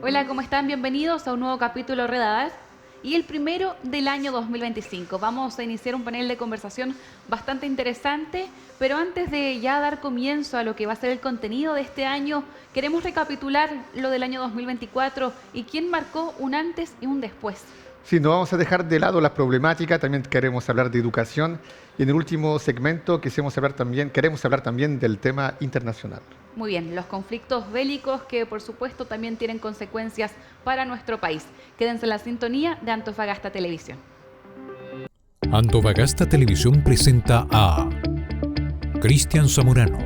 Hola, ¿cómo están? Bienvenidos a un nuevo capítulo Redadar y el primero del año 2025. Vamos a iniciar un panel de conversación bastante interesante, pero antes de ya dar comienzo a lo que va a ser el contenido de este año, queremos recapitular lo del año 2024 y quién marcó un antes y un después. Sí, no vamos a dejar de lado las problemáticas, también queremos hablar de educación y en el último segmento queremos hablar también del tema internacional. Muy bien, los conflictos bélicos que por supuesto también tienen consecuencias para nuestro país. Quédense en la sintonía de Antofagasta Televisión. Antofagasta Televisión presenta a Cristian Zamorano,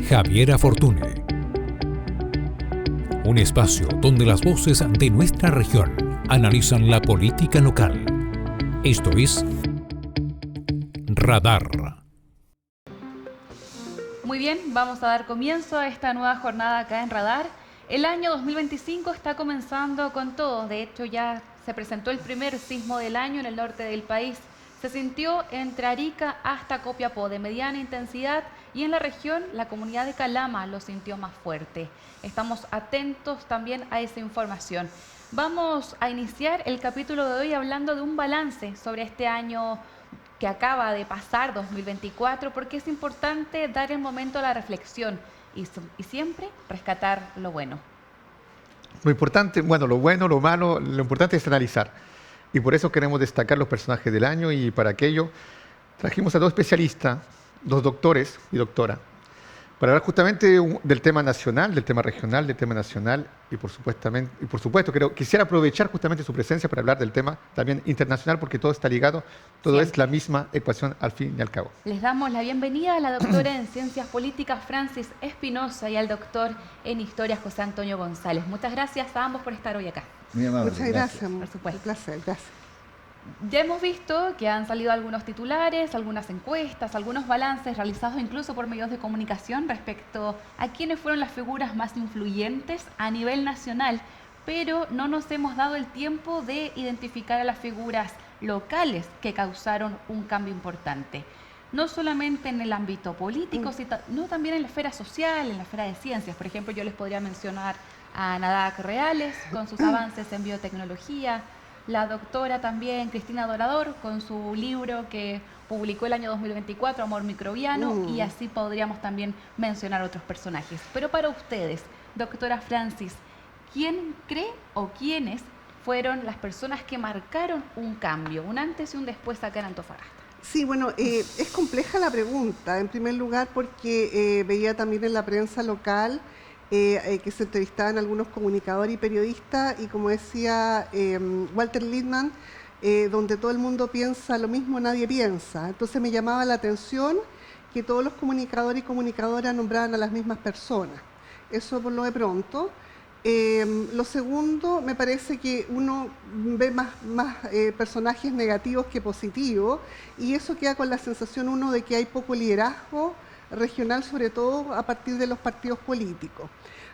Javiera Fortune. Un espacio donde las voces de nuestra región analizan la política local. Esto es Radar. Muy bien, vamos a dar comienzo a esta nueva jornada acá en Radar. El año 2025 está comenzando con todo. De hecho, ya se presentó el primer sismo del año en el norte del país. Se sintió entre Arica hasta Copiapó de mediana intensidad y en la región la comunidad de Calama lo sintió más fuerte. Estamos atentos también a esa información. Vamos a iniciar el capítulo de hoy hablando de un balance sobre este año que acaba de pasar, 2024, porque es importante dar el momento a la reflexión y siempre rescatar lo bueno. Lo importante, bueno, lo bueno, lo malo, lo importante es analizar. Y por eso queremos destacar los personajes del año y para aquello trajimos a dos especialistas, dos doctores y doctora, para hablar justamente del tema nacional, del tema regional, del tema nacional y por supuesto quisiera aprovechar justamente su presencia para hablar del tema también internacional porque todo está ligado, todo Siempre. es la misma ecuación al fin y al cabo. Les damos la bienvenida a la doctora en Ciencias Políticas Francis Espinosa y al doctor en Historia José Antonio González. Muchas gracias a ambos por estar hoy acá. Muy amable. Muchas gracias. Por supuesto. Un placer, gracias. Ya hemos visto que han salido algunos titulares, algunas encuestas, algunos balances realizados incluso por medios de comunicación respecto a quiénes fueron las figuras más influyentes a nivel nacional, pero no nos hemos dado el tiempo de identificar a las figuras locales que causaron un cambio importante. No solamente en el ámbito político, sino también en la esfera social, en la esfera de ciencias. Por ejemplo, yo les podría mencionar a Nadac Reales con sus avances en biotecnología, la doctora también Cristina Dorador con su libro que publicó el año 2024, Amor Microbiano, y así podríamos también mencionar otros personajes. Pero para ustedes, doctora Francis, ¿quién cree o quiénes fueron las personas que marcaron un cambio, un antes y un después acá en Antofagasta? Sí, bueno, es compleja la pregunta, en primer lugar porque veía también en la prensa local que se entrevistaban algunos comunicadores y periodistas y como decía Walter Lippmann, donde todo el mundo piensa lo mismo, nadie piensa. Entonces me llamaba la atención que todos los comunicadores y comunicadoras nombraban a las mismas personas. Eso por lo de pronto. Lo segundo, me parece que uno ve más personajes negativos que positivos y eso queda con la sensación uno de que hay poco liderazgo regional, sobre todo a partir de los partidos políticos.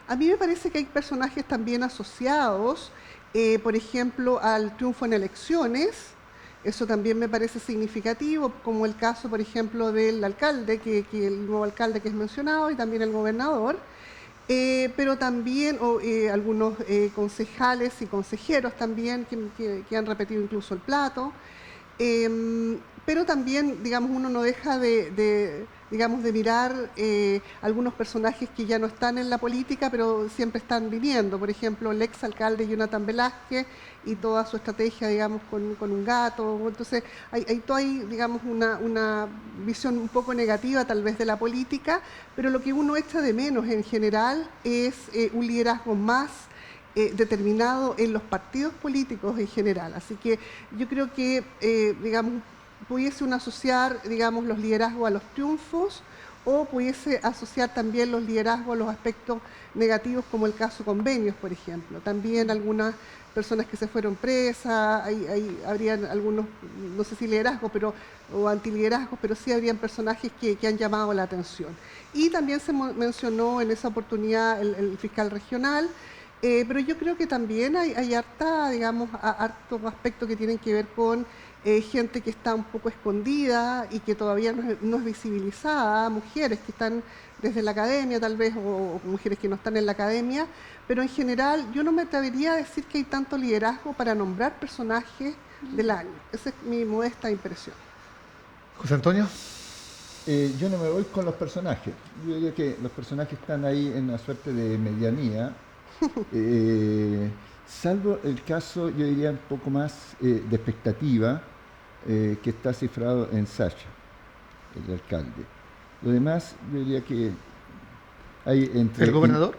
A mí me parece que hay personajes también asociados, por ejemplo, al triunfo en elecciones. Eso también me parece significativo, como el caso, por ejemplo, del alcalde, el nuevo alcalde que es mencionado, y también el gobernador. Pero también algunos concejales y consejeros también que han repetido incluso el plato. Pero también, digamos, uno no deja de mirar algunos personajes que ya no están en la política, pero siempre están viviendo. Por ejemplo, el exalcalde Jonathan Velázquez y toda su estrategia, digamos, con un gato. Entonces, hay digamos, una visión un poco negativa tal vez de la política, pero lo que uno echa de menos en general es un liderazgo más determinado en los partidos políticos en general. Así que yo creo que, digamos, pudiese uno asociar, digamos, los liderazgos a los triunfos o pudiese asociar también los liderazgos a los aspectos negativos, como el caso Convenios, por ejemplo. También algunas personas que se fueron presas, habrían algunos, no sé si liderazgos o antiliderazgos, pero sí habrían personajes que han llamado la atención. Y también se mencionó en esa oportunidad el fiscal regional, pero yo creo que también hay hartos aspectos que tienen que ver con gente que está un poco escondida y que todavía no es visibilizada, mujeres que están desde la academia tal vez, o mujeres que no están en la academia, pero en general yo no me atrevería a decir que hay tanto liderazgo para nombrar personajes del año. Esa es mi modesta impresión. José Antonio. Yo no me voy con los personajes. Yo diría que los personajes están ahí en una suerte de medianía. Salvo el caso, yo diría, un poco más de expectativa, que está cifrado en Sacha, el alcalde. Lo demás, yo diría que hay entre... ¿El gobernador?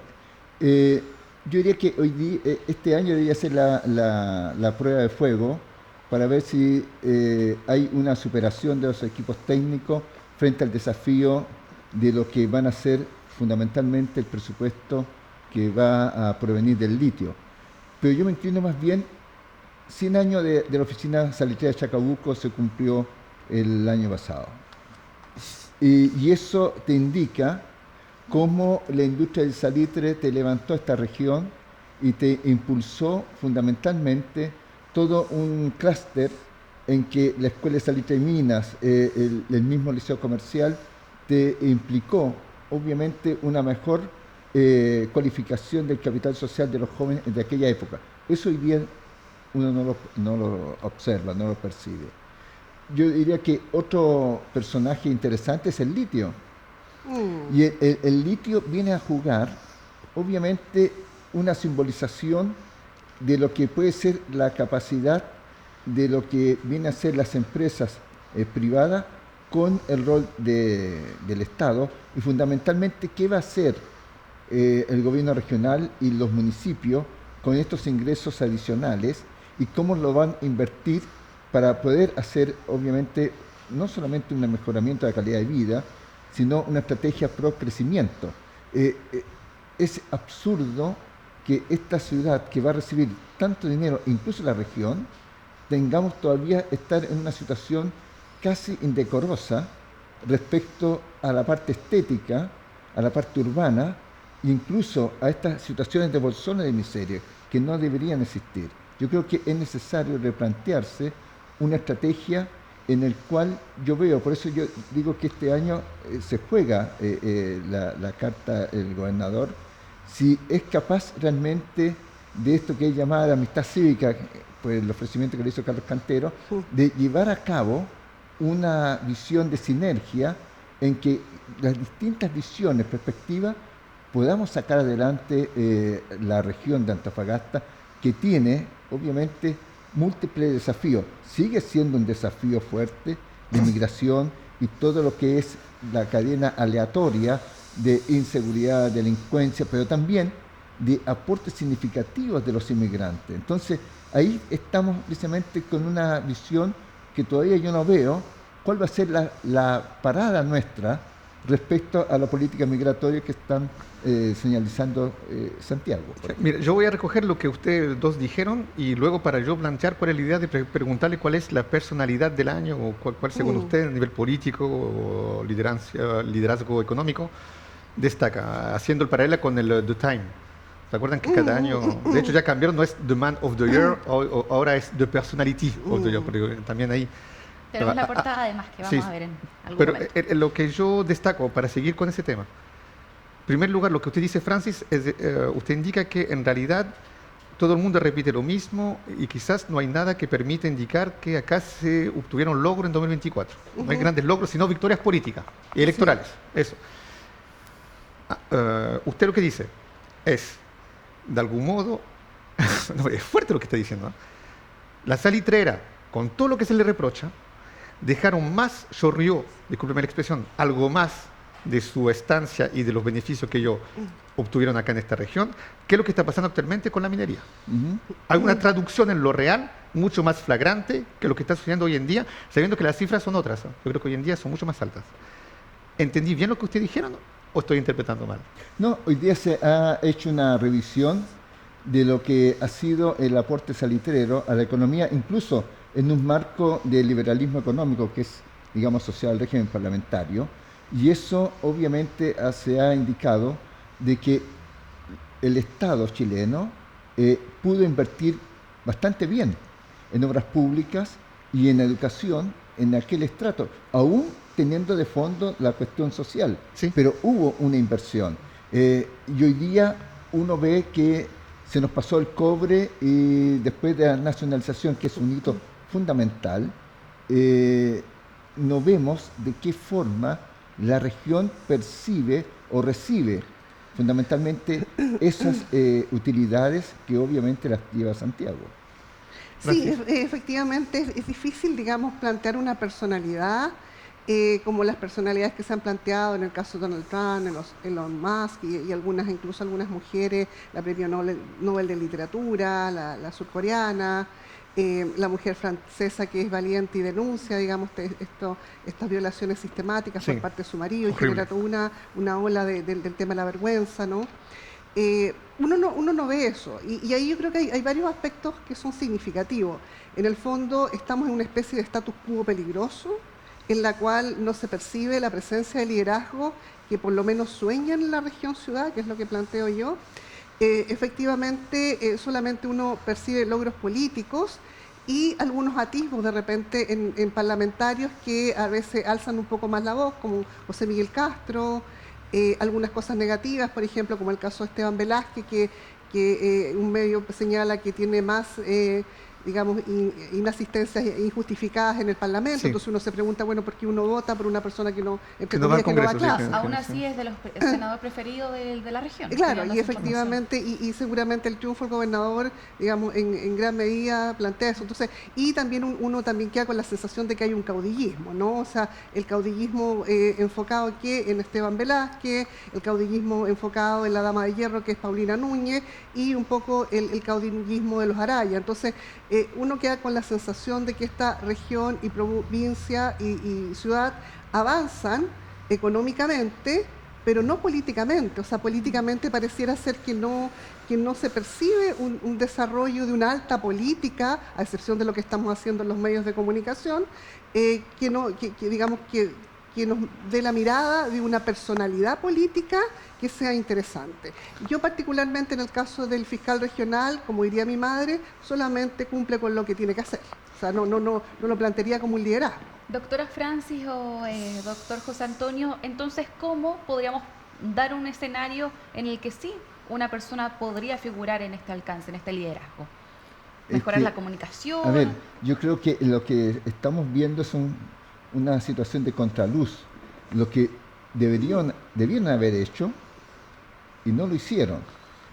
Yo diría que este año debería ser la prueba de fuego para ver si hay una superación de los equipos técnicos frente al desafío de lo que van a ser fundamentalmente el presupuesto que va a provenir del litio. Pero yo me inclino más bien, 100 años de la oficina salitrera de Chacabuco se cumplió el año pasado. Y eso te indica cómo la industria del salitre te levantó esta región y te impulsó fundamentalmente todo un clúster en que la Escuela de Salitre y Minas, el mismo Liceo Comercial, te implicó obviamente una mejor cualificación del capital social de los jóvenes de aquella época. Eso hoy día uno no lo observa, no lo percibe. Yo diría que otro personaje interesante es el litio. Y el litio viene a jugar, obviamente, una simbolización de lo que puede ser la capacidad de lo que viene a ser las empresas privadas con el rol del Estado y fundamentalmente qué va a hacer el gobierno regional y los municipios con estos ingresos adicionales y cómo lo van a invertir para poder hacer, obviamente, no solamente un mejoramiento de la calidad de vida, sino una estrategia pro crecimiento. Es absurdo que esta ciudad que va a recibir tanto dinero, incluso la región, tengamos todavía estar en una situación casi indecorosa respecto a la parte estética, a la parte urbana, incluso a estas situaciones de bolsones de miseria que no deberían existir. Yo creo que es necesario replantearse una estrategia en el cual yo veo, por eso yo digo que este año se juega la carta el gobernador, si es capaz realmente de esto que es llamada la amistad cívica, pues el ofrecimiento que le hizo Carlos Cantero, de llevar a cabo una visión de sinergia en que las distintas visiones, perspectivas, podamos sacar adelante la región de Antofagasta, que tiene, obviamente, múltiples desafíos. Sigue siendo un desafío fuerte de migración y todo lo que es la cadena aleatoria de inseguridad, delincuencia, pero también de aportes significativos de los inmigrantes. Entonces, ahí estamos precisamente con una visión que todavía yo no veo cuál va a ser la parada nuestra respecto a la política migratoria que están señalizando Santiago. Mira, yo voy a recoger lo que ustedes dos dijeron y luego para yo plantear cuál es la idea de preguntarle cuál es la personalidad del año o cuál según usted a nivel político o liderazgo económico destaca, haciendo el paralelo con el The Time. ¿Se acuerdan que cada año, de hecho ya cambiaron, no es The Man of the Year, ahora es The Personality of the Year, porque también ahí... Tenemos la portada además que vamos a ver en algún momento. Pero lo que yo destaco para seguir con ese tema, en primer lugar, lo que usted dice, Francis, es, usted indica que en realidad todo el mundo repite lo mismo y quizás no hay nada que permita indicar que acá se obtuvieron logros en 2024. No hay grandes logros, sino victorias políticas y electorales. Eso. Usted lo que dice es, de algún modo, no, es fuerte lo que está diciendo, ¿no? La salitrera, con todo lo que se le reprocha, dejaron más, chorrió, discúlpeme la expresión, algo más de su estancia y de los beneficios que ellos obtuvieron acá en esta región, que es lo que está pasando actualmente con la minería. Hay una traducción en lo real mucho más flagrante que lo que está sucediendo hoy en día, sabiendo que las cifras son otras. Yo creo que hoy en día son mucho más altas. ¿Entendí bien lo que ustedes dijeron o estoy interpretando mal? No, hoy día se ha hecho una revisión de lo que ha sido el aporte salitrero a la economía, incluso en un marco de liberalismo económico que es, digamos, asociado al régimen parlamentario, y eso obviamente se ha indicado de que el Estado chileno pudo invertir bastante bien en obras públicas y en educación en aquel estrato, aún teniendo de fondo la cuestión social, Sí. pero hubo una inversión. Y hoy día uno ve que se nos pasó el cobre y después de la nacionalización, que es un hito fundamental, no vemos de qué forma la región percibe o recibe fundamentalmente esas utilidades que obviamente las lleva Santiago. Sí, efectivamente es difícil, digamos, plantear una personalidad como las personalidades que se han planteado en el caso de Donald Trump, Elon Musk y algunas, incluso algunas mujeres, la premio Nobel de Literatura, la surcoreana, la mujer francesa que es valiente y denuncia, digamos, estas violaciones sistemáticas Sí, por parte de su marido, horrible. y genera toda una ola del tema de la vergüenza, ¿no? Uno no ve eso, y ahí yo creo que hay varios aspectos que son significativos. En el fondo estamos en una especie de status quo peligroso, en la cual no se percibe la presencia de liderazgo que por lo menos sueñan en la región ciudad, que es lo que planteo yo. Efectivamente, solamente uno percibe logros políticos y algunos atisbos de repente en parlamentarios que a veces alzan un poco más la voz, como José Miguel Castro, algunas cosas negativas, por ejemplo, como el caso de Esteban Velázquez, que un medio señala que tiene más, digamos, inasistencias injustificadas en el Parlamento. Sí. Entonces uno se pregunta, bueno, ¿por qué uno vota por una persona que no, entre Que no va al comillas, que no va a Congreso, sí, clase? Aún así es de los senadores preferidos de la región. Claro, teniendo y esa información. efectivamente, y seguramente el triunfo del gobernador, digamos, en gran medida plantea eso. Entonces, y también uno también queda con la sensación de que hay un caudillismo, ¿no? O sea, el caudillismo enfocado ¿qué? En Esteban Velázquez, el caudillismo enfocado en la dama de hierro, que es Paulina Núñez, y un poco el caudillismo de los Araya. Entonces, uno queda con la sensación de que esta región y provincia y ciudad avanzan económicamente, pero no políticamente. O sea, políticamente pareciera ser que no se percibe un desarrollo de una alta política, a excepción de lo que estamos haciendo en los medios de comunicación, digamos que nos dé la mirada de una personalidad política que sea interesante. Yo particularmente en el caso del fiscal regional, como diría mi madre, solamente cumple con lo que tiene que hacer. O sea, no lo plantearía como un liderazgo. Doctora Francis o doctor José Antonio, entonces, ¿cómo podríamos dar un escenario en el que sí una persona podría figurar en este alcance, en este liderazgo? Mejorar la comunicación. A ver, yo creo que lo que estamos viendo es una situación de contraluz. Lo que debieron haber hecho y no lo hicieron.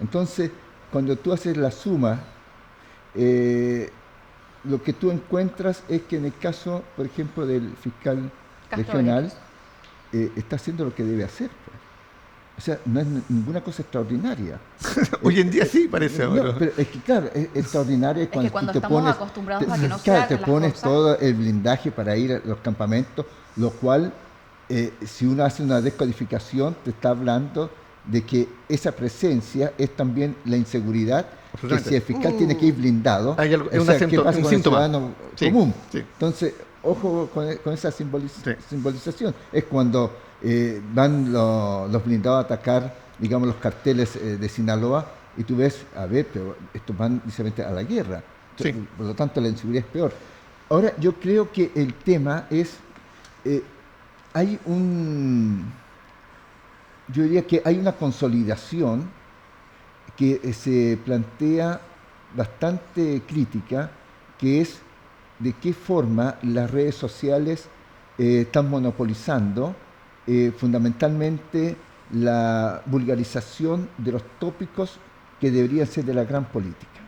Entonces, cuando tú haces la suma, lo que tú encuentras es que en el caso, por ejemplo, del fiscal Castro regional, está haciendo lo que debe hacer, pues. O sea, no es ninguna cosa extraordinaria. Hoy en día sí parece No, ahora. pero es que claro, es extraordinario Es que cuando tú te estamos pones, acostumbrados a que no se claro, hagan te las pones cosas. todo el blindaje para ir a los campamentos, lo cual, si uno hace una descodificación, te está hablando de que esa presencia es también la inseguridad, que Absolutamente. si el fiscal tiene que ir blindado, Hay algo- es o un sea, acento- ¿qué pasa un con el síntoma. ciudadano Sí, común? sí. Entonces, ojo con esa Sí. simbolización. Es cuando van los blindados a atacar, digamos, los carteles de Sinaloa, y tú ves, a ver, pero estos van precisamente a la guerra. Sí. Por lo tanto, la inseguridad es peor. Ahora, yo creo que el tema es, yo diría que hay una consolidación que se plantea bastante crítica, que es de qué forma las redes sociales están monopolizando fundamentalmente la vulgarización de los tópicos que deberían ser de la gran política.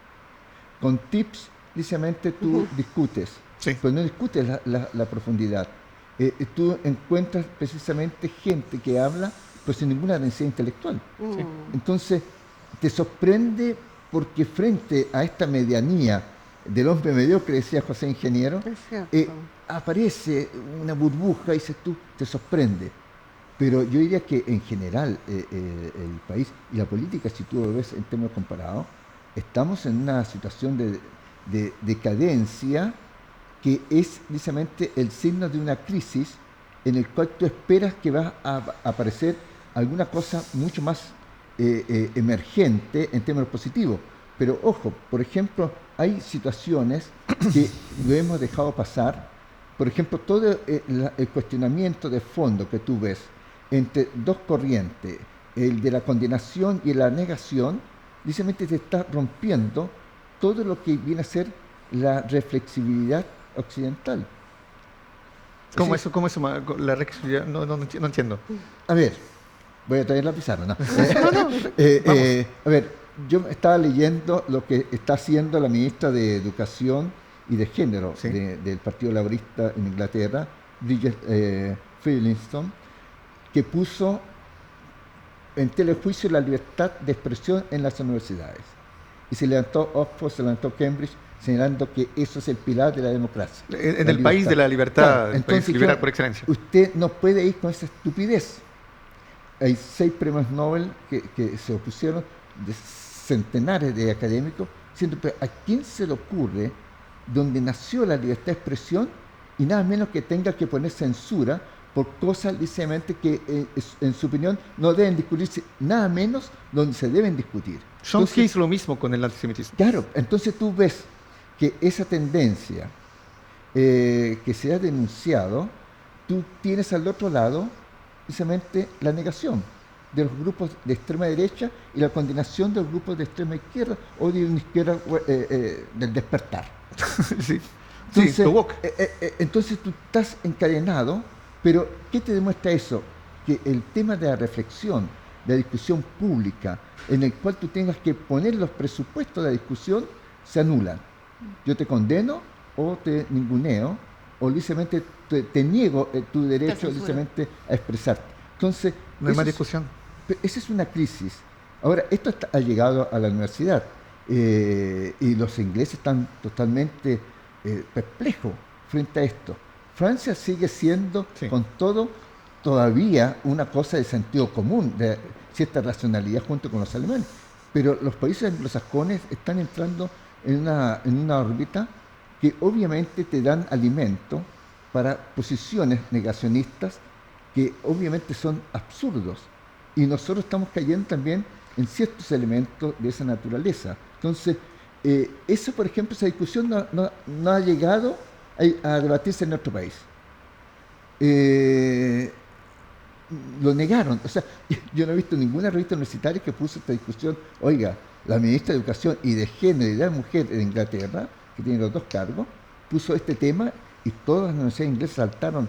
Con tips, precisamente tú discutes, Sí. pero no discutes la profundidad. Tú encuentras precisamente gente que habla, pero sin ninguna densidad intelectual. Entonces, te sorprende porque frente a esta medianía del hombre mediocre, decía José Ingeniero, Es cierto. aparece una burbuja y dices tú, te sorprende. Pero yo diría que en general el país y la política, si tú lo ves en términos comparados, estamos en una situación de decadencia que es precisamente el signo de una crisis en el cual tú esperas que va a aparecer alguna cosa mucho más emergente en términos positivos. Pero ojo, por ejemplo, hay situaciones que lo hemos dejado pasar por ejemplo, todo el cuestionamiento de fondo que tú ves entre dos corrientes, el de la condenación y la negación, precisamente te está rompiendo todo lo que viene a ser la reflexibilidad occidental. ¿Cómo eso, la reflexibilidad? No entiendo. A ver, voy a traer la pizarra, ¿no? A ver, yo estaba leyendo lo que está haciendo la ministra de Educación y de Género Sí. del Partido Laborista en Inglaterra, Bridget Friedlinstone, que puso en telejuicio la libertad de expresión en las universidades. Y se levantó Oxford, se levantó Cambridge, señalando que eso es el pilar de la democracia. En el país de la libertad, Claro, el país liberal claro, por excelencia. Usted no puede ir con esa estupidez. Hay 6 premios Nobel que se opusieron, de centenares de académicos, diciendo, pero ¿a quién se le ocurre donde nació la libertad de expresión y nada menos que tenga que poner censura por cosas ligeramente que en su opinión no deben discutirse, nada menos donde se deben discutir? Chomsky hizo lo mismo con el antisemitismo. Claro, entonces tú ves que esa tendencia que se ha denunciado, tú tienes al otro lado precisamente la negación de los grupos de extrema derecha y la condenación de los grupos de extrema izquierda o de una izquierda del despertar. Sí, Entonces, sí, woke. Entonces tú estás encadenado, pero ¿qué te demuestra eso? Que el tema de la reflexión, de la discusión pública, en el cual tú tengas que poner los presupuestos de la discusión, se anulan. Yo te condeno o te ninguneo o lisamente te niego tu derecho lisamente a expresarte. Entonces, No hay más discusión. Esa es una crisis. Ahora, esto ha llegado a la universidad y los ingleses están totalmente perplejos frente a esto. Francia sigue siendo, Sí. con todo, todavía una cosa de sentido común, de cierta racionalidad junto con los alemanes. Pero los países anglosajones están entrando en una órbita que obviamente te dan alimento para posiciones negacionistas que obviamente son absurdos. Y nosotros estamos cayendo también en ciertos elementos de esa naturaleza. Entonces, eso, por ejemplo, esa discusión no ha llegado a debatirse en nuestro país. Lo negaron. O sea, yo no he visto ninguna revista universitaria que puso esta discusión. Oiga, la ministra de Educación y de Género y de la Mujer de Inglaterra, que tiene los 2 cargos, puso este tema y todas las universidades inglesas saltaron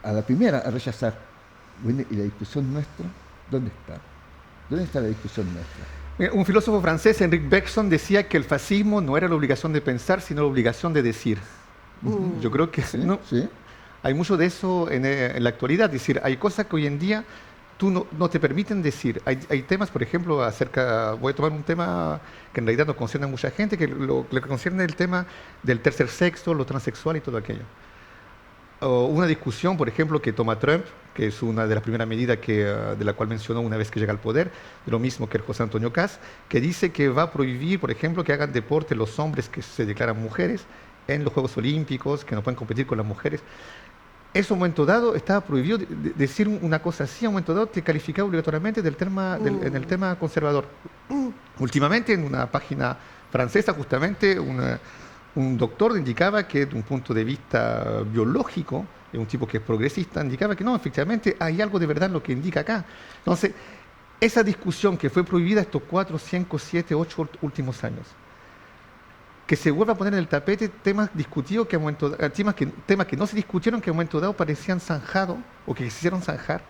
a la primera a rechazar. Bueno, ¿y la discusión nuestra? ¿Dónde está? ¿Dónde está la discusión nuestra? Mira, un filósofo francés, Henrik Bergson, decía que el fascismo no era la obligación de pensar, sino la obligación de decir. Yo creo que ¿Sí? no, ¿Sí? hay mucho de eso en la actualidad. Es decir, hay cosas que hoy en día tú no te permiten decir. Hay temas, por ejemplo, voy a tomar un tema que en realidad no concierne a mucha gente, que lo que concierne el tema del tercer sexo, lo transexual y todo aquello. O una discusión, por ejemplo, que toma Trump, que es una de las primeras medidas de la cual mencionó una vez que llega al poder, de lo mismo que el José Antonio Kast, que dice que va a prohibir, por ejemplo, que hagan deporte los hombres que se declaran mujeres en los Juegos Olímpicos, que no pueden competir con las mujeres. Eso, a un momento dado, estaba prohibido decir una cosa así, a un momento dado te calificaba obligatoriamente en el tema conservador. Últimamente, en una página francesa, justamente, un doctor indicaba que, desde un punto de vista biológico, un tipo que es progresista, indicaba que no, efectivamente, hay algo de verdad en lo que indica acá. Entonces, esa discusión que fue prohibida estos 4, 5, 7, 8 últimos años, que se vuelva a poner en el tapete temas discutidos, temas que no se discutieron, que a un momento dado parecían zanjados o que se hicieron zanjar.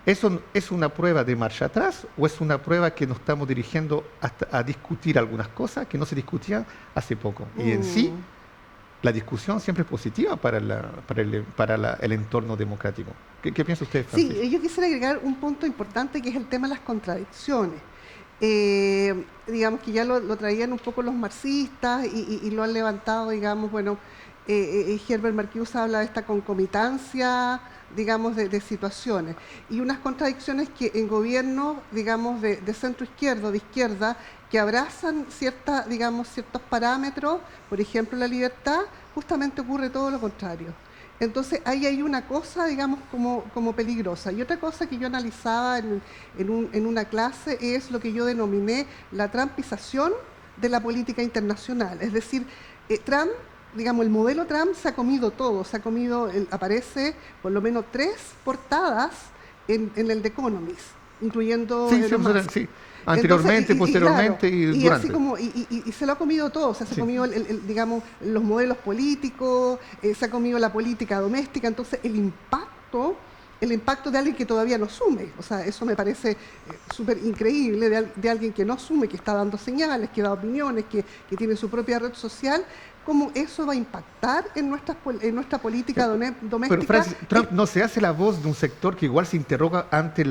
¿Eso es una prueba de marcha atrás o es una prueba que nos estamos dirigiendo a discutir algunas cosas que no se discutían hace poco? Y en sí, la discusión siempre es positiva para el entorno democrático. ¿Qué piensa usted, Francis? Sí, yo quisiera agregar un punto importante que es el tema de las contradicciones. Digamos que ya lo traían un poco los marxistas y lo han levantado, digamos, bueno, Herbert Marcuse habla de esta concomitancia, digamos, de situaciones y unas contradicciones que en gobiernos, digamos, de centro izquierdo, de izquierda, que abrazan ciertos parámetros, por ejemplo la libertad, justamente ocurre todo lo contrario. Entonces ahí hay una cosa, digamos, como peligrosa. Y otra cosa que yo analizaba en una clase es lo que yo denominé la trumpización de la política internacional. Es decir, Trump digamos, el modelo Trump se ha comido todo, aparece por lo menos 3 portadas en el The Economist, incluyendo Sí, Elon Musk. sí. Anteriormente, Entonces, posteriormente claro, y y durante. así como y se lo ha comido todo, o sea, se ha comido digamos, los modelos políticos, se ha comido la política doméstica. Entonces el impacto de alguien que todavía no asume, o sea, eso me parece súper increíble, de alguien que no asume, que está dando señales, que da opiniones, que tiene su propia red social, cómo eso va a impactar en nuestra política doméstica. Pero Francis, Trump no se hace la voz de un sector que igual se interroga ante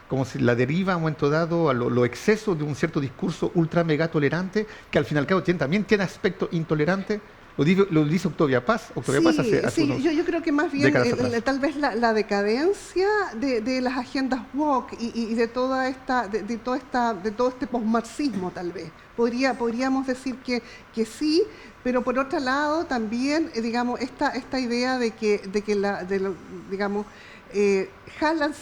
como si la deriva en un momento dado a lo exceso de un cierto discurso ultra mega tolerante, que al fin y al cabo también tiene aspecto intolerante. Lo dice Octavia Paz. Octavia Paz hace unos yo creo que más bien décadas atrás. tal vez la decadencia de las agendas woke y de todo este posmarxismo, tal vez. Podríamos decir que sí, pero por otro lado también, digamos, esta idea de que digamos, se jalan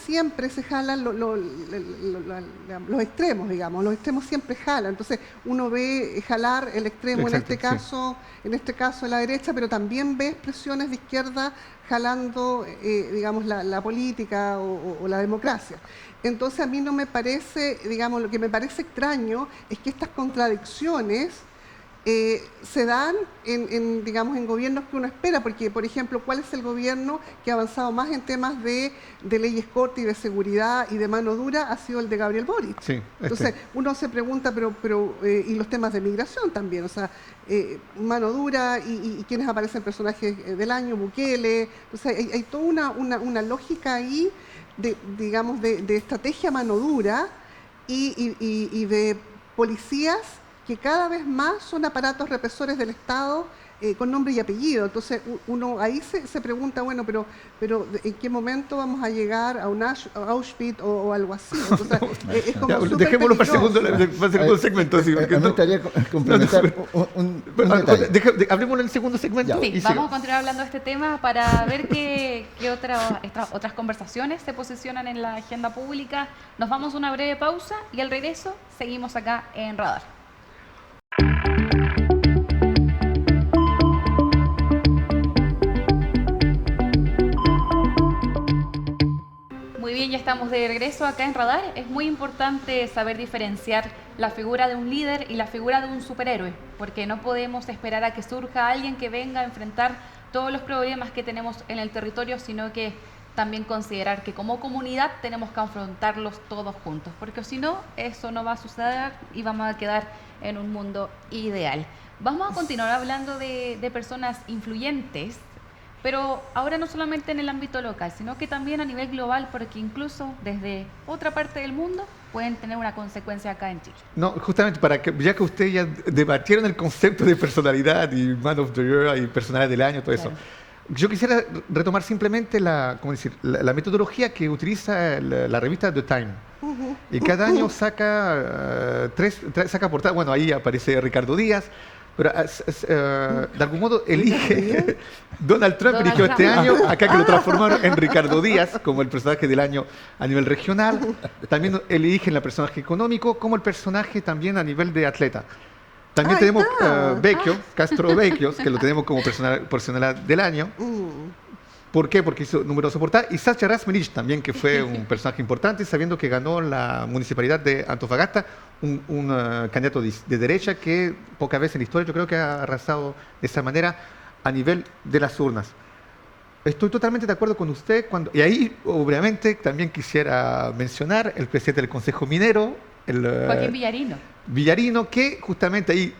los extremos, digamos, los extremos siempre jalan. Entonces uno ve jalar el extremo, Exacto, en este caso la derecha, pero también ve expresiones de izquierda jalando, digamos, la política o la democracia. Entonces a mí no me parece, digamos, lo que me parece extraño es que estas contradicciones se dan digamos, en gobiernos que uno espera, porque, por ejemplo, ¿cuál es el gobierno que ha avanzado más en temas de leyes cortas y de seguridad y de mano dura? Ha sido el de Gabriel Boric. Sí, Entonces, uno se pregunta, y los temas de migración también, o sea, mano dura y quienes aparecen personajes del año, Bukele. Entonces, hay toda una lógica ahí, digamos, de estrategia mano dura y de policías que cada vez más son aparatos represores del Estado con nombre y apellido. Entonces uno ahí se pregunta, bueno, pero ¿en qué momento vamos a llegar a un Auschwitz o algo así? Entonces, es como dejémoslo para el segundo segmento. Sí, me gustaría complementar hablemos en el segundo segmento. Sí, vamos a continuar hablando de este tema para ver qué otras conversaciones se posicionan en la agenda pública. Nos vamos a una breve pausa y al regreso seguimos acá en Radar. Muy bien, ya estamos de regreso acá en Radar. Es muy importante saber diferenciar la figura de un líder y la figura de un superhéroe, porque no podemos esperar a que surja alguien que venga a enfrentar todos los problemas que tenemos en el territorio, sino que también considerar que como comunidad tenemos que afrontarlos todos juntos, porque si no, eso no va a suceder y vamos a quedar en un mundo ideal. Vamos a continuar hablando de personas influyentes, pero ahora no solamente en el ámbito local, sino que también a nivel global, porque incluso desde otra parte del mundo pueden tener una consecuencia acá en Chile. No, justamente ya que ustedes ya debatieron el concepto de personalidad y Man of the Year y personalidad del año, todo eso. Yo quisiera retomar simplemente la metodología que utiliza la revista The Time. Y cada año saca portadas. Bueno, ahí aparece Ricardo Díaz, pero de algún modo elige Donald Trump eligió este año, acá que lo transformaron en Ricardo Díaz como el personaje del año a nivel regional. También eligen el personaje económico como el personaje también a nivel de atleta. También tenemos Castro Vecchios, que lo tenemos como personalidad del año. ¿Por qué? Porque hizo numerosas portadas. Y Sacha Rasmirich también, que fue un personaje importante, sabiendo que ganó la municipalidad de Antofagasta, un candidato de derecha que pocas veces en la historia yo creo que ha arrasado de esa manera a nivel de las urnas. Estoy totalmente de acuerdo con usted. Y ahí, obviamente, también quisiera mencionar el presidente del Consejo Minero, Joaquín Villarino, que justamente ahí,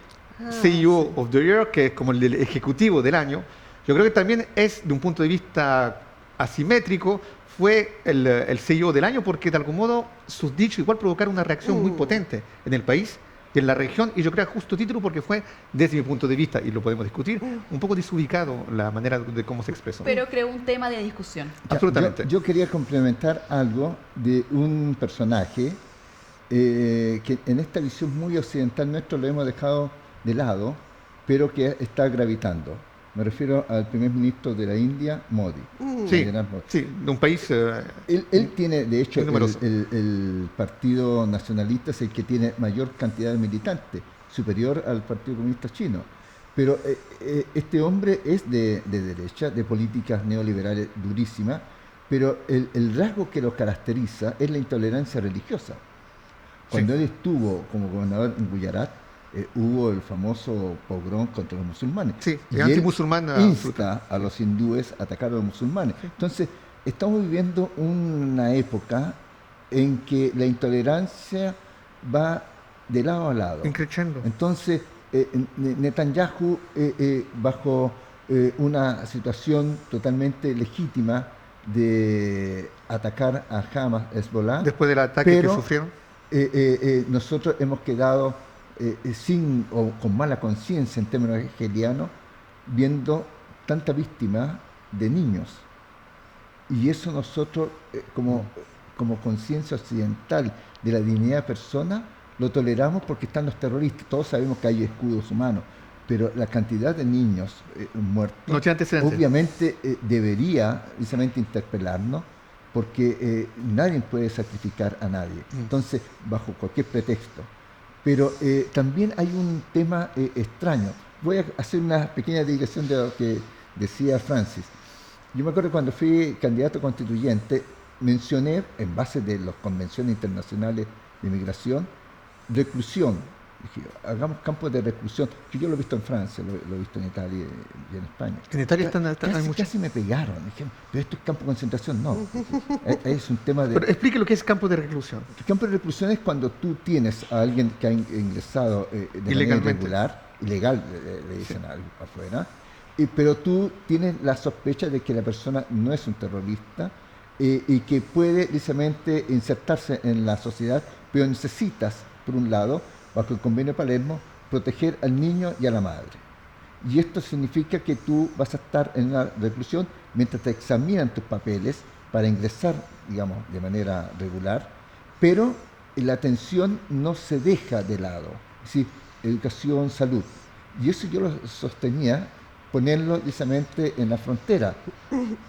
CEO of the Year, que es como el ejecutivo del año, yo creo que también es, de un punto de vista asimétrico, fue el CEO del año, porque de algún modo sus dichos igual provocaron una reacción muy potente en el país y en la región, y yo creo a justo título porque fue, desde mi punto de vista, y lo podemos discutir, un poco desubicado la manera de cómo se expresó. Pero creó un tema de discusión. Absolutamente. Yo quería complementar algo de un personaje que en esta visión muy occidental nuestro lo hemos dejado de lado, pero que está gravitando. Me refiero al primer ministro de la India, Modi. Sí, de un país... Él tiene, de hecho, el Partido Nacionalista es el que tiene mayor cantidad de militantes, superior al Partido Comunista Chino. Pero este hombre es de derecha, de políticas neoliberales durísimas, pero el rasgo que lo caracteriza es la intolerancia religiosa. Cuando él estuvo como gobernador en Gujarat, hubo el famoso pogrom contra los musulmanes. Sí, y antimusulmán. él insta a los hindúes a atacar a los musulmanes. Sí. Entonces, estamos viviendo una época en que la intolerancia va de lado a lado. Increciendo. Entonces, Netanyahu, bajo una situación totalmente legítima de atacar a Hamas, Hezbollah, después del ataque que sufrieron, nosotros hemos quedado con mala conciencia en términos hegelianos, viendo tanta víctima de niños. Y eso nosotros, como conciencia occidental de la dignidad de persona, lo toleramos porque están los terroristas. Todos sabemos que hay escudos humanos, pero la cantidad de niños muertos, no tiene antecedentes, obviamente debería precisamente interpelarnos, porque nadie puede sacrificar a nadie. Entonces, bajo cualquier pretexto. Pero también hay un tema extraño. Voy a hacer una pequeña digresión de lo que decía Francis. Yo me acuerdo cuando fui candidato constituyente, mencioné, en base de las convenciones internacionales de migración, reclusión. Dije, hagamos campos de reclusión, que yo lo he visto en Francia, lo he visto en Italia y en España. En Italia casi me pegaron. Dije, pero esto es campo de concentración. No, es un tema de... Pero explique lo que es campo de reclusión. El campo de reclusión es cuando tú tienes a alguien que ha ingresado de manera irregular, ilegal, le dicen afuera, pero tú tienes la sospecha de que la persona no es un terrorista y que puede precisamente insertarse en la sociedad, pero necesitas, por un lado, bajo el convenio de Palermo, proteger al niño y a la madre. Y esto significa que tú vas a estar en una reclusión mientras te examinan tus papeles para ingresar, digamos, de manera regular, pero la atención no se deja de lado. Es decir, educación, salud. Y eso yo lo sostenía, ponerlo precisamente en la frontera.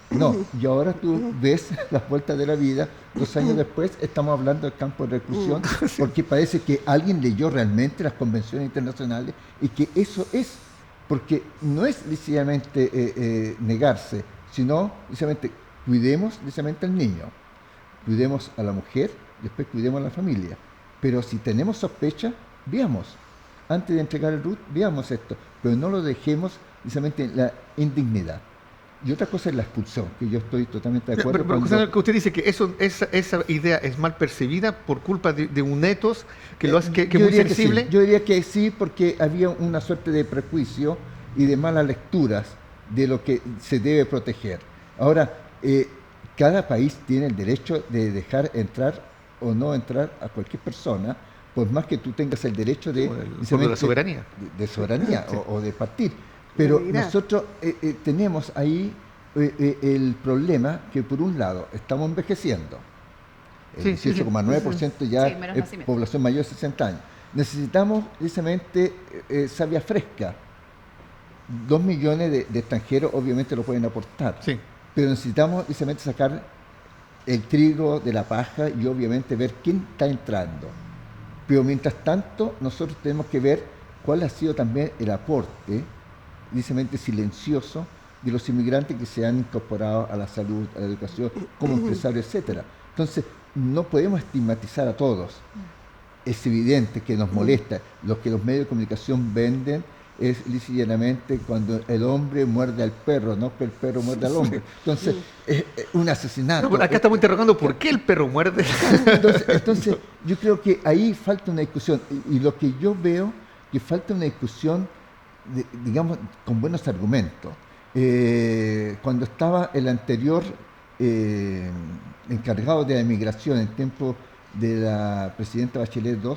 No, y ahora tú ves las vueltas de la vida, 2 años después estamos hablando del campo de reclusión, porque parece que alguien leyó realmente las convenciones internacionales y que eso es, porque no es precisamente negarse, sino precisamente cuidemos precisamente al niño, cuidemos a la mujer, después cuidemos a la familia. Pero si tenemos sospecha, veamos, antes de entregar el RUT, veamos esto, pero no lo dejemos precisamente la indignidad. Y otra cosa es la expulsión, que yo estoy totalmente de acuerdo. Pero que usted dice que esa idea es mal percibida por culpa de un etos que lo hace que es muy sensible. Sí. Yo diría que sí, porque había una suerte de prejuicio y de malas lecturas de lo que se debe proteger. Ahora, cada país tiene el derecho de dejar entrar o no entrar a cualquier persona, por más que tú tengas el derecho de la soberanía, de soberanía sí. o de partir. Pero nosotros tenemos ahí el problema que, por un lado, estamos envejeciendo. El 18,9% ya es población mayor de 60 años. Necesitamos precisamente savia fresca. 2 millones de extranjeros obviamente lo pueden aportar. Sí. Pero necesitamos precisamente sacar el trigo de la paja y obviamente ver quién está entrando. Pero mientras tanto, nosotros tenemos que ver cuál ha sido también el aporte precisamente silencioso de los inmigrantes que se han incorporado a la salud, a la educación, como empresarios, etcétera. Entonces, no podemos estigmatizar a todos. Es evidente que nos molesta. Lo que los medios de comunicación venden es llanamente cuando el hombre muerde al perro, no que el perro muerde al hombre. Entonces, es un asesinato. No, acá estamos interrogando por qué el perro muerde. Entonces, yo creo que ahí falta una discusión. Y lo que yo veo, que falta una discusión digamos, con buenos argumentos. Cuando estaba el anterior encargado de la inmigración en tiempo de la presidenta Bachelet II,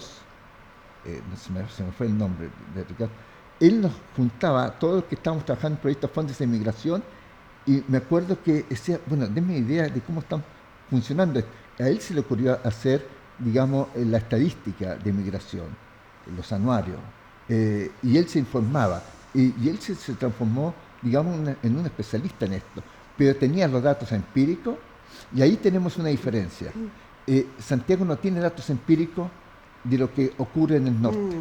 se me fue el nombre de Ricardo, él nos juntaba a todos los que estábamos trabajando en proyectos fondos de inmigración y me acuerdo que decía, bueno, denme idea de cómo están funcionando. A él se le ocurrió hacer, digamos, la estadística de inmigración, los anuarios. Y él se informaba y él se transformó, digamos, en un especialista en esto, pero tenía los datos empíricos y ahí tenemos una diferencia. Santiago no tiene datos empíricos de lo que ocurre en el norte,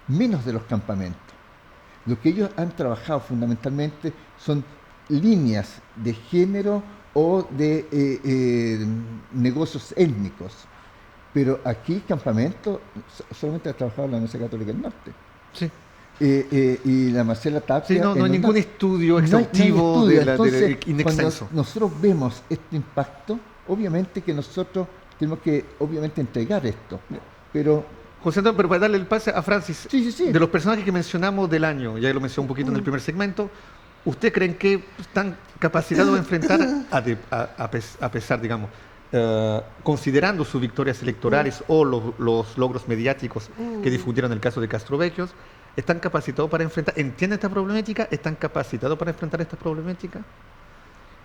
menos de los campamentos. Lo que ellos han trabajado fundamentalmente son líneas de género o de negocios étnicos. Pero aquí, Campamento, solamente ha trabajado en la Universidad Católica del Norte. Sí. Y la Marcela Tapia... Sí, no hay ningún estudio exhaustivo inextenso. Cuando nosotros vemos este impacto, obviamente que nosotros tenemos que entregar esto. Pero José Antonio, pero para darle el pase a Francis, sí. De los personajes que mencionamos del año, ya lo mencioné un poquito en el primer segmento, ¿usted creen que están capacitados a enfrentar, a pesar, digamos, considerando sus victorias electorales o los logros mediáticos que difundieron el caso de Castrovecchios, están capacitados para enfrentar, entienden esta problemática, están capacitados para enfrentar esta problemática?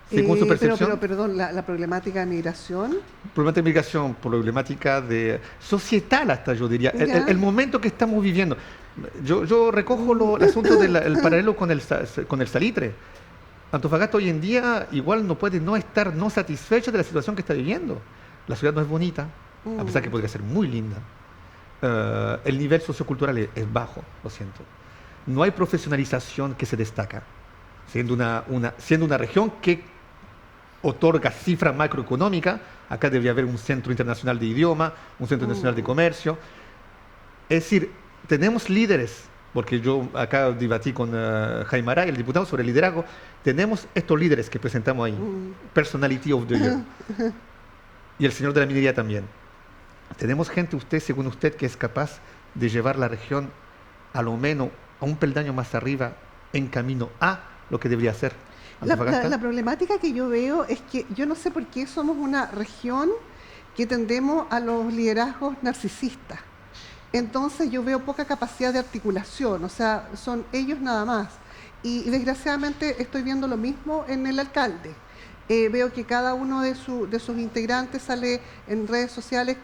Según su percepción. Pero perdón, la problemática de migración. Problemática de migración, problemática de societal hasta yo diría. El momento que estamos viviendo. Yo recojo el asunto del paralelo con el salitre. Antofagasta hoy en día igual no puede no estar no satisfecho de la situación que está viviendo. La ciudad no es bonita, a pesar que podría ser muy linda. El nivel sociocultural es bajo, lo siento. No hay profesionalización que se destaca, siendo una región que otorga cifra macroeconómica. Acá debería haber un centro internacional de idioma, un centro internacional de comercio. Es decir, tenemos líderes, porque yo acá debatí con Jaime Aray, el diputado, sobre el liderazgo. Tenemos estos líderes que presentamos ahí, Personality of the Year, y el señor de la minería también. Tenemos gente, según usted, que es capaz de llevar la región a lo menos a un peldaño más arriba en camino a lo que debería ser. La problemática que yo veo es que yo no sé por qué somos una región que tendemos a los liderazgos narcisistas. Entonces yo veo poca capacidad de articulación, o sea, son ellos nada más. Y desgraciadamente estoy viendo lo mismo en el alcalde. Veo que cada uno de sus integrantes sale en redes sociales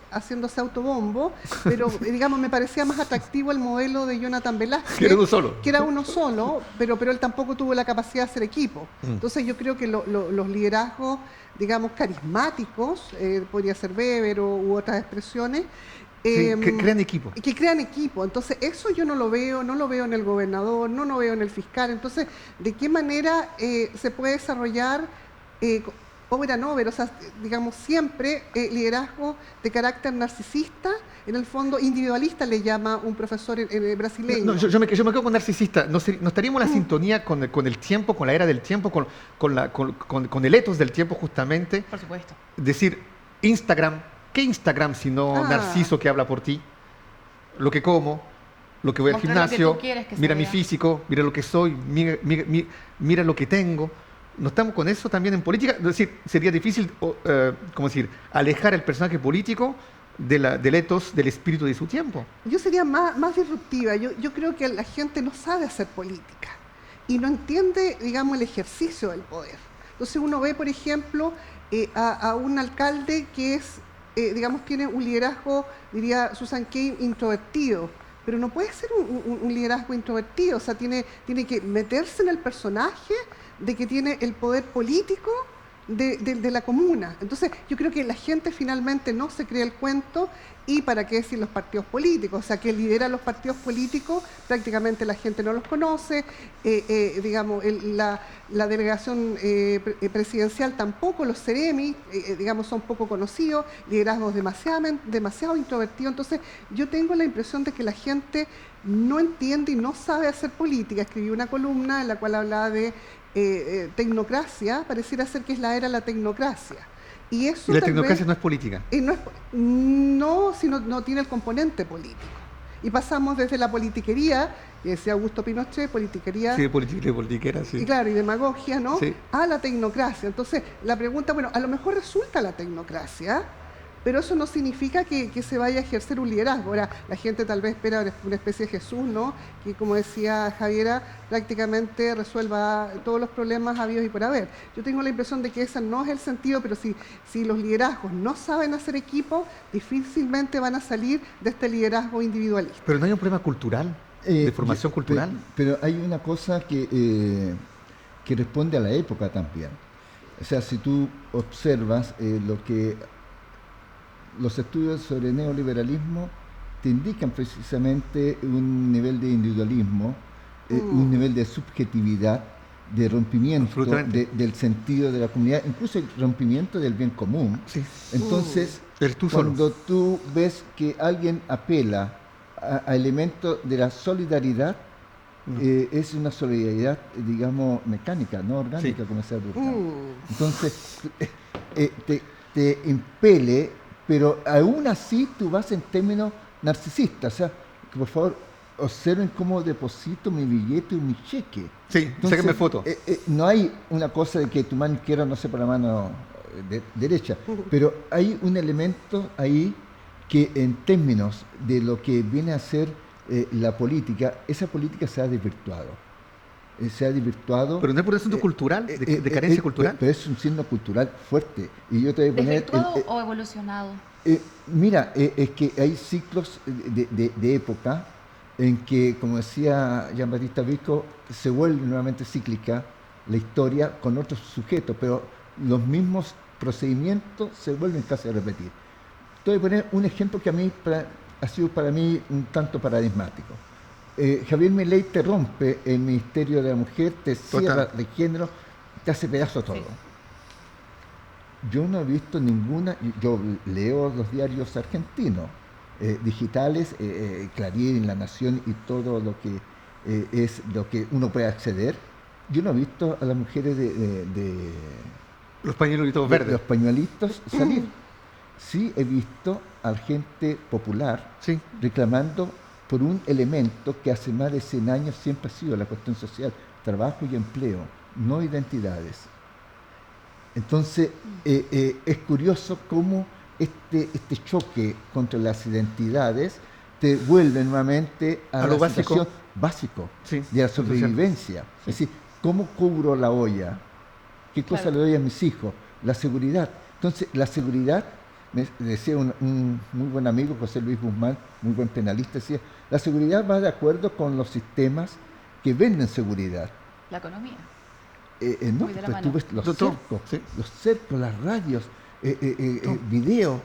haciéndose autobombo, pero digamos me parecía más atractivo el modelo de Jonathan Velázquez, que era uno solo, pero él tampoco tuvo la capacidad de hacer equipo. Entonces yo creo que los liderazgos, digamos, carismáticos, podría ser Weber u otras expresiones, que crean equipo. Que crean equipo. Entonces, eso yo no lo veo en el gobernador, no lo veo en el fiscal. Entonces, ¿de qué manera se puede desarrollar over and over? O sea, digamos, siempre liderazgo de carácter narcisista, en el fondo individualista le llama un profesor brasileño. No, yo me quedo con narcisista. ¿No estaríamos en la sintonía con el tiempo, con la era del tiempo, con el etos del tiempo justamente? Por supuesto. Decir, Instagram. ¿Qué Instagram sino Narciso que habla por ti? Lo que como, lo que voy al gimnasio, mira mi físico, mira lo que soy, mira lo que tengo. ¿No estamos con eso también en política? Es decir, sería difícil, alejar el personaje político del ethos, del espíritu de su tiempo. Yo sería más disruptiva. Yo creo que la gente no sabe hacer política y no entiende, digamos, el ejercicio del poder. Entonces uno ve, por ejemplo, a un alcalde que es digamos, tiene un liderazgo, diría Susan Cain, introvertido, pero no puede ser un liderazgo introvertido, o sea, tiene que meterse en el personaje de que tiene el poder político de la comuna. Entonces, yo creo que la gente finalmente no se cree el cuento, y para qué decir los partidos políticos, o sea, que lidera los partidos políticos, prácticamente la gente no los conoce, digamos, la delegación presidencial tampoco, los Ceremi, digamos, son poco conocidos, liderazgos demasiado introvertidos. Entonces, yo tengo la impresión de que la gente no entiende y no sabe hacer política. Escribí una columna en la cual hablaba de tecnocracia, pareciera ser que es la era de la tecnocracia. Y la tecnocracia no es política. No, sino no tiene el componente político. Y pasamos desde la politiquería, que decía Augusto Pinochet, politiquería. Sí, politiquera, sí. Y claro, y demagogia, ¿no? Sí. A la tecnocracia. Entonces, la pregunta, bueno, a lo mejor resulta la tecnocracia, pero eso no significa que se vaya a ejercer un liderazgo. Ahora, la gente tal vez espera una especie de Jesús, ¿no? Que, como decía Javiera, prácticamente resuelva todos los problemas habidos y por haber. Yo tengo la impresión de que ese no es el sentido, pero si los liderazgos no saben hacer equipo, difícilmente van a salir de este liderazgo individualista. Pero no hay un problema cultural, de formación cultural. Pero hay una cosa que responde a la época también. O sea, si tú observas los estudios sobre neoliberalismo te indican precisamente un nivel de individualismo un nivel de subjetividad, de rompimiento Absolutamente. del sentido de la comunidad, incluso el rompimiento del bien común. Sí. Entonces, Eres tú solo. cuando tú ves que alguien apela a elementos de la solidaridad, es una solidaridad, digamos, mecánica, no orgánica, Sí. como decía Durkheim. Entonces, te impele, pero aún así tú vas en términos narcisistas. O sea, que por favor, observen cómo deposito mi billete y mi cheque. Sí, sáquenme foto. No hay una cosa de que tu mano izquierda no sepa la mano derecha, pero hay un elemento ahí que en términos de lo que viene a ser la política, esa política se ha desvirtuado. Pero no es por asunto cultural, de carencia cultural. Pero es un signo cultural fuerte. Y yo te voy a poner... ¿Desvirtuado o evolucionado? Mira, es que hay ciclos de época en que, como decía Jean-Baptiste Vico, se vuelve nuevamente cíclica la historia con otros sujetos, pero los mismos procedimientos se vuelven casi a repetir. Te voy a poner un ejemplo que a mí ha sido para mí un tanto paradigmático. Javier Milei te rompe el Ministerio de la Mujer, te cierra de género, te hace pedazo todo. Sí. Yo no he visto ninguna, yo leo los diarios argentinos, digitales, Clarín, La Nación y todo lo que es lo que uno puede acceder. Yo no he visto a las mujeres de los pañuelitos verdes. Los pañuelitos salir. Sí he visto a gente popular reclamando por un elemento que hace más de 100 años siempre ha sido la cuestión social, trabajo y empleo, no identidades. Entonces, es curioso cómo este choque contra las identidades te vuelve nuevamente a la situación básico de la sobrevivencia. Es decir, ¿cómo cubro la olla? ¿Qué cosa le doy a mis hijos? La seguridad. Entonces, la seguridad, me decía un muy buen amigo, José Luis Guzmán, muy buen penalista, decía, la seguridad va de acuerdo con los sistemas que venden seguridad. La economía. No, pues tú ves los cercos, las radios, video,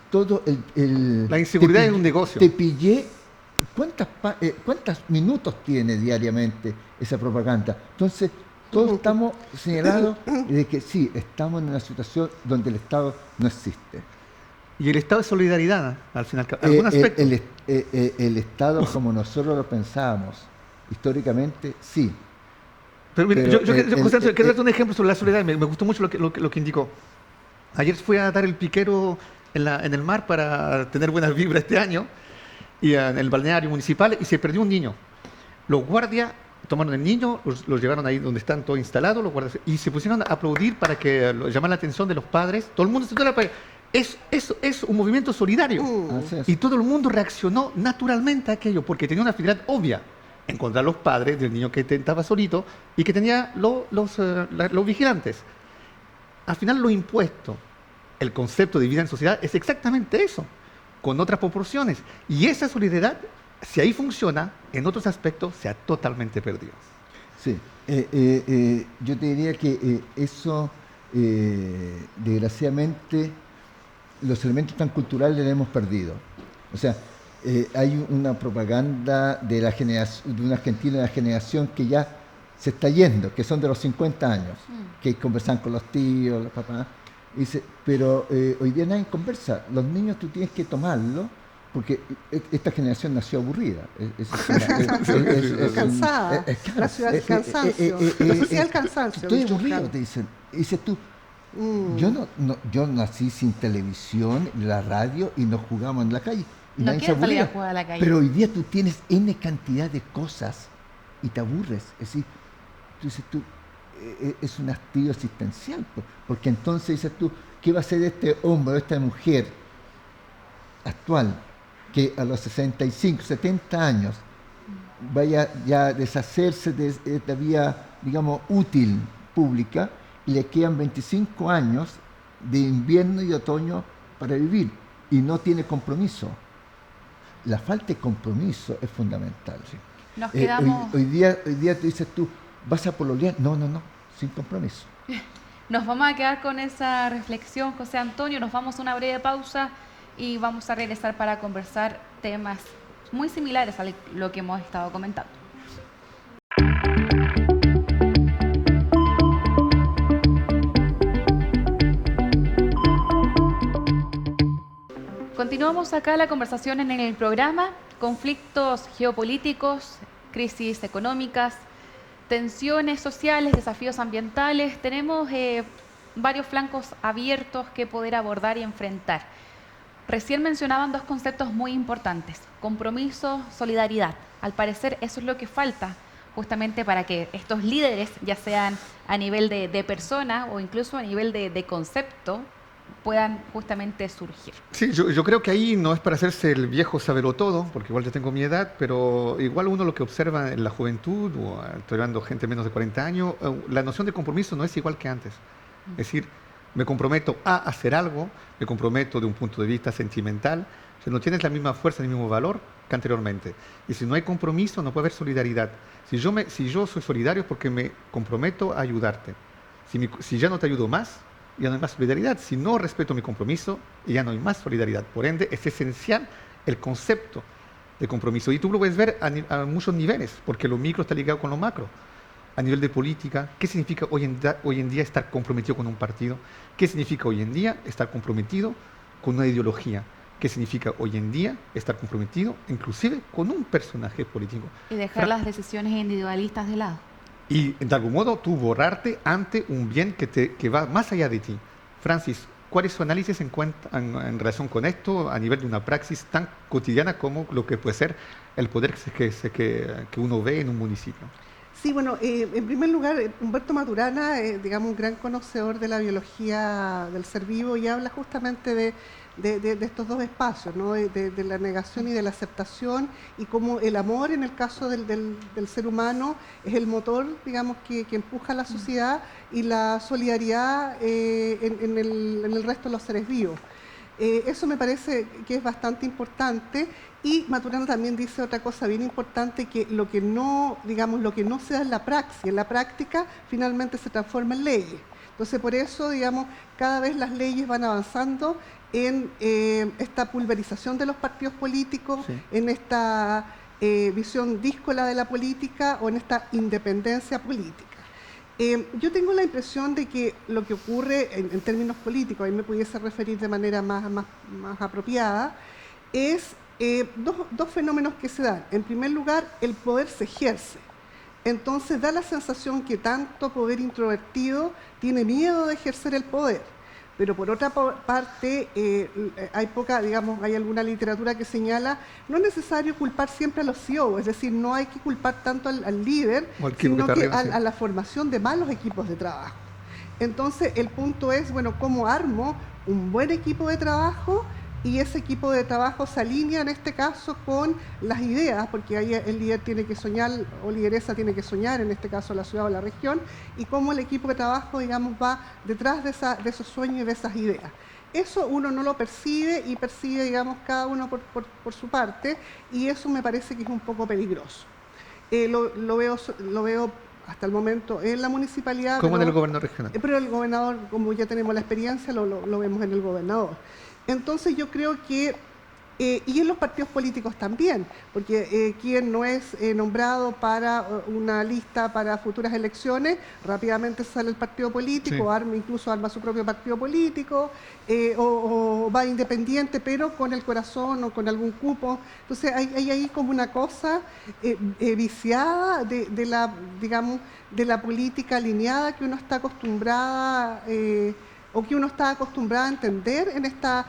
todo el... La inseguridad es un negocio. Te pillé. ¿Cuántos minutos tiene diariamente esa propaganda? Entonces, todos estamos señalados de que sí, estamos en una situación donde el Estado no existe. Y el Estado es solidaridad, al final, algún aspecto. El Estado, como nosotros lo pensábamos, históricamente, sí. Pero mira, José, quiero darte un ejemplo sobre la solidaridad. Me gustó mucho lo que indicó. Ayer fui a dar el piquero en el mar para tener buenas vibras este año, y en el balneario municipal, y se perdió un niño. Los guardias tomaron el niño, los llevaron ahí donde están todos instalados, los guardias, y se pusieron a aplaudir para que llamar la atención de los padres. Todo el mundo es un movimiento solidario. Y todo el mundo reaccionó naturalmente a aquello, porque tenía una finalidad obvia: encontrar los padres del niño que estaba solito y que tenía los vigilantes. Al final, lo impuesto, el concepto de vida en sociedad, es exactamente eso, con otras proporciones. Y esa solidaridad, si ahí funciona, en otros aspectos se ha totalmente perdido. Sí, yo te diría que eso, desgraciadamente, los elementos tan culturales los hemos perdido. O sea, hay una propaganda de una Argentina de la generación que ya se está yendo, que son de los 50 años, que conversan con los tíos, los papás. Dice, pero hoy día nadie conversa. Los niños tú tienes que tomarlo, porque esta generación nació aburrida. Cansada. La ciudad del cansancio. La sociedad del cansancio. Estoy aburrido, te dicen. Dices tú, yo nací sin televisión, la radio, y nos jugamos en la calle. Y no quieres salir a jugar a la calle. Pero hoy día tú tienes N cantidad de cosas y te aburres. Es decir, tú dices tú, es un hastío existencial, porque entonces dices tú, ¿qué va a hacer este hombre o esta mujer actual que a los 65, 70 años vaya ya a deshacerse de esta vía, digamos, útil pública, y le quedan 25 años de invierno y otoño para vivir y no tiene compromiso? La falta de compromiso es fundamental. Nos quedamos... hoy día tú dices tú, ¿vas a pololear? No, sin compromiso. Nos vamos a quedar con esa reflexión, José Antonio. Nos vamos a una breve pausa y vamos a regresar para conversar temas muy similares a lo que hemos estado comentando. Continuamos acá la conversación en el programa. Conflictos geopolíticos, crisis económicas, tensiones sociales, desafíos ambientales. Tenemos varios flancos abiertos que poder abordar y enfrentar. Recién mencionaban dos conceptos muy importantes: compromiso, solidaridad. Al parecer eso es lo que falta justamente para que estos líderes, ya sean a nivel de persona o incluso a nivel de concepto, puedan justamente surgir. Sí, yo creo que ahí no es para hacerse el viejo sabelotodo, porque igual yo tengo mi edad, pero igual uno lo que observa en la juventud, o estoy hablando de gente menos de 40 años, la noción de compromiso no es igual que antes. Es decir, me comprometo a hacer algo, me comprometo de un punto de vista sentimental, o sea, no tienes la misma fuerza ni el mismo valor que anteriormente. Y si no hay compromiso, no puede haber solidaridad. Si yo soy solidario es porque me comprometo a ayudarte. Si ya no te ayudo más, ya no hay más solidaridad. Si no respeto mi compromiso, ya no hay más solidaridad. Por ende, es esencial el concepto de compromiso. Y tú lo puedes ver a muchos niveles, porque lo micro está ligado con lo macro. A nivel de política, ¿qué significa hoy en día estar comprometido con un partido? ¿Qué significa hoy en día estar comprometido con una ideología? ¿Qué significa hoy en día estar comprometido inclusive con un personaje político? Y dejar las decisiones individualistas de lado. Y de algún modo tú borrarte ante un bien que va más allá de ti. Francis, ¿cuál es su análisis en relación con esto a nivel de una praxis tan cotidiana como lo que puede ser el poder que uno ve en un municipio? Sí, bueno, en primer lugar, Humberto Maturana, digamos, un gran conocedor de la biología del ser vivo, y habla justamente de estos dos espacios, ¿no? De la negación y de la aceptación, y cómo el amor, en el caso del ser humano, es el motor, digamos, que empuja a la sociedad, y la solidaridad en el resto de los seres vivos. Eso me parece que es bastante importante. Y Maturana también dice otra cosa bien importante, que lo que no se da en la praxis, en la práctica, finalmente se transforma en leyes. Entonces, por eso, digamos, cada vez las leyes van avanzando en esta pulverización de los partidos políticos, sí, en esta visión díscola de la política, o en esta independencia política. Yo tengo la impresión de que lo que ocurre en términos políticos, ahí me pudiese referir de manera más apropiada, es dos fenómenos que se dan. En primer lugar, el poder se ejerce. Entonces da la sensación que tanto poder introvertido tiene miedo de ejercer el poder. Pero por otra parte, hay alguna literatura que señala, no es necesario culpar siempre a los CEO, es decir, no hay que culpar tanto al líder, sino que a la formación de malos equipos de trabajo. Entonces, el punto es, bueno, ¿cómo armo un buen equipo de trabajo? Y ese equipo de trabajo se alinea en este caso con las ideas, porque ahí el líder tiene que soñar, o lideresa tiene que soñar, en este caso la ciudad o la región, y cómo el equipo de trabajo, digamos, va detrás de esos sueños y de esas ideas. Eso uno no lo percibe, y percibe, digamos, cada uno por su parte, y eso me parece que es un poco peligroso. Lo veo hasta el momento en la municipalidad. ¿Cómo en el gobernador regional? Pero el gobernador, como ya tenemos la experiencia, lo vemos en el gobernador. Entonces yo creo que, y en los partidos políticos también, porque quien no es nombrado para una lista para futuras elecciones, rápidamente sale el partido político, sí, incluso arma su propio partido político, o va independiente, pero con el corazón o con algún cupo. Entonces hay ahí como una cosa viciada de la política alineada que uno está acostumbrada a entender en estas,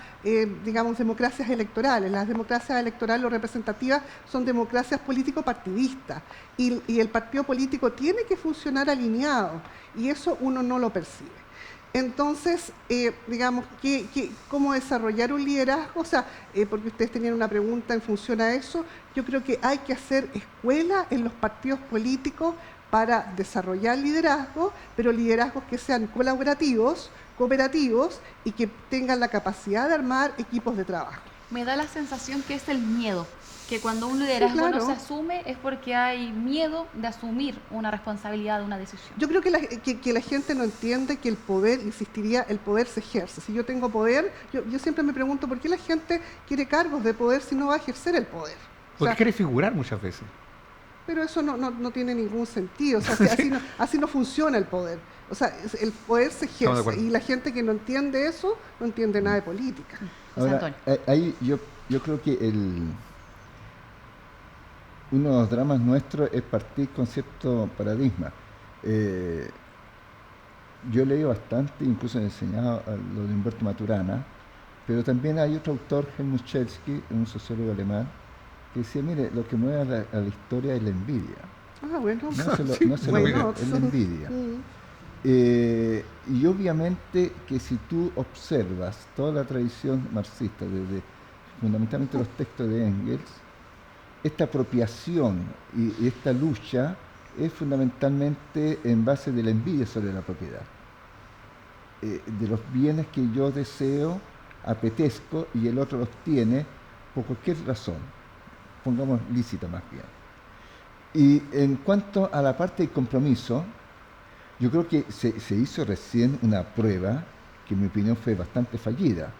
democracias electorales. Las democracias electorales o representativas son democracias político-partidistas, y el partido político tiene que funcionar alineado, y eso uno no lo percibe. Entonces, ¿cómo desarrollar un liderazgo? O sea, porque ustedes tenían una pregunta en función a eso, yo creo que hay que hacer escuela en los partidos políticos para desarrollar liderazgo, pero liderazgos que sean colaborativos, cooperativos, y que tengan la capacidad de armar equipos de trabajo. Me da la sensación que es el miedo, que cuando un liderazgo, sí, claro, no se asume es porque hay miedo de asumir una responsabilidad de una decisión. Yo creo que la gente no entiende que el poder, insistiría, el poder se ejerce. Si yo tengo poder, yo siempre me pregunto por qué la gente quiere cargos de poder si no va a ejercer el poder. Porque quiere figurar muchas veces. Pero eso no tiene ningún sentido, o sea, así no funciona el poder. O sea, el poder se ejerce y la gente que no entiende eso no entiende nada de política. Ahora, ahí yo creo que uno de los dramas nuestros es partir con cierto paradigma. Yo he leído bastante, incluso he enseñado a lo de Humberto Maturana, pero también hay otro autor, Helmut Schelsky, un sociólogo alemán, que decía, mire, lo que mueve a la historia es la envidia. Ah, bueno. Es la envidia. Y obviamente que si tú observas toda la tradición marxista, desde fundamentalmente los textos de Engels, esta apropiación y esta lucha es fundamentalmente en base de la envidia sobre la propiedad. De los bienes que yo deseo, apetezco, y el otro los tiene por cualquier razón, pongamos lícita más bien. Y en cuanto a la parte de compromiso, yo creo que se hizo recién una prueba que en mi opinión fue bastante fallida.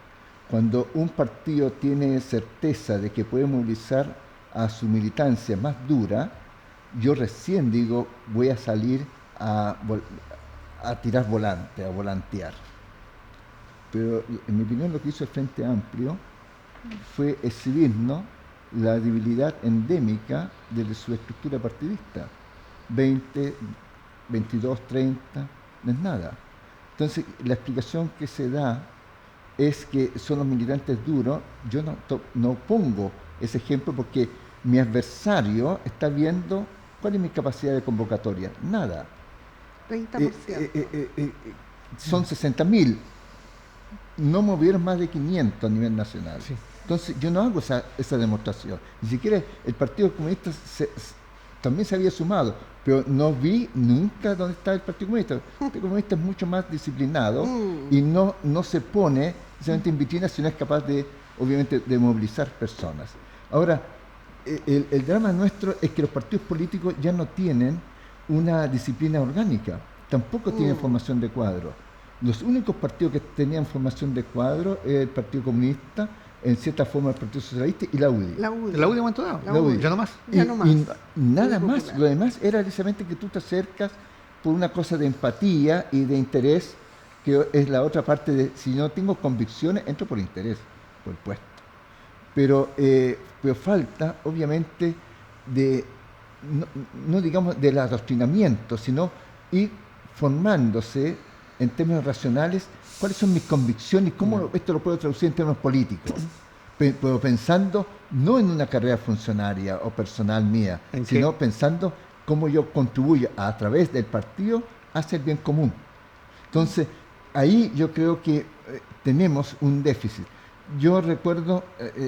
Cuando un partido tiene certeza de que puede movilizar a su militancia más dura, yo recién digo, voy a salir a tirar volante, a volantear. Pero en mi opinión lo que hizo el Frente Amplio fue exhibirnos la debilidad endémica de su estructura partidista. 20, 22, 30, no es nada. Entonces, la explicación que se da es que son los militantes duros. Yo no pongo ese ejemplo porque mi adversario está viendo cuál es mi capacidad de convocatoria. Nada. 30%. Son 60.000. No movieron más de 500 a nivel nacional. Sí. Entonces, yo no hago esa demostración. Ni siquiera el Partido Comunista también se había sumado, pero no vi nunca dónde está el Partido Comunista. El Partido Comunista es mucho más disciplinado y no se pone precisamente en vitrina si no es capaz de, obviamente, de movilizar personas. Ahora, el drama nuestro es que los partidos políticos ya no tienen una disciplina orgánica, tampoco tienen formación de cuadro. Los únicos partidos que tenían formación de cuadro es el Partido Comunista, en cierta forma el Partido Socialista y la UDI. La UDI momento dado. La UDI. Ya no más. Y nada más. Lo demás era precisamente que tú te acercas por una cosa de empatía y de interés, que es la otra parte de, si no tengo convicciones, entro por interés, por puesto. Pero falta, obviamente, de, no digamos del adoctrinamiento, sino ir formándose en términos racionales, cuáles son mis convicciones y cómo esto lo puedo traducir en términos políticos. Pero pensando no en una carrera funcionaria o personal mía, sino pensando cómo yo contribuyo a través del partido hacia el bien común. Entonces, ahí yo creo que tenemos un déficit. Yo recuerdo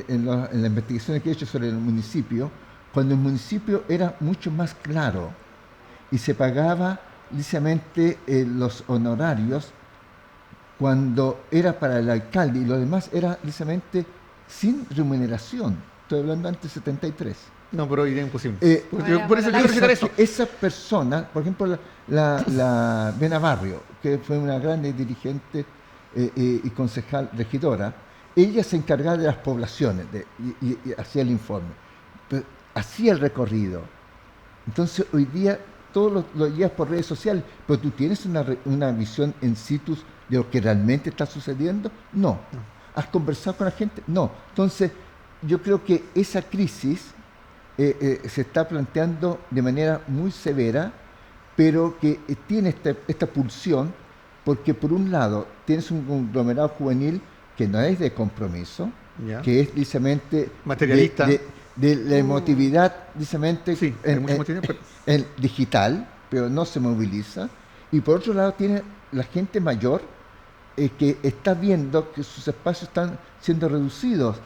en las investigaciones que he hecho sobre el municipio, cuando el municipio era mucho más claro y se pagaba lícitamente los honorarios cuando era para el alcalde y lo demás era lícitamente sin remuneración. Estoy hablando antes de 73. No, pero hoy es imposible. Por eso yo quiero eso. Esa persona, por ejemplo, la Bena Barrio, que fue una gran dirigente y concejal regidora, ella se encargaba de las poblaciones y hacía el informe, pero hacía el recorrido. Entonces, hoy día todo lo llevas por redes sociales, pero tú tienes una visión in situ de lo que realmente está sucediendo. No. ¿Has conversado con la gente? No. Entonces, yo creo que esa crisis se está planteando de manera muy severa, pero que tiene esta pulsión, porque por un lado tienes un conglomerado juvenil que no es de compromiso, que es precisamente materialista, de la emotividad, precisamente sí, en digital, pero no se moviliza. Y por otro lado tiene la gente mayor que está viendo que sus espacios están siendo reducidos.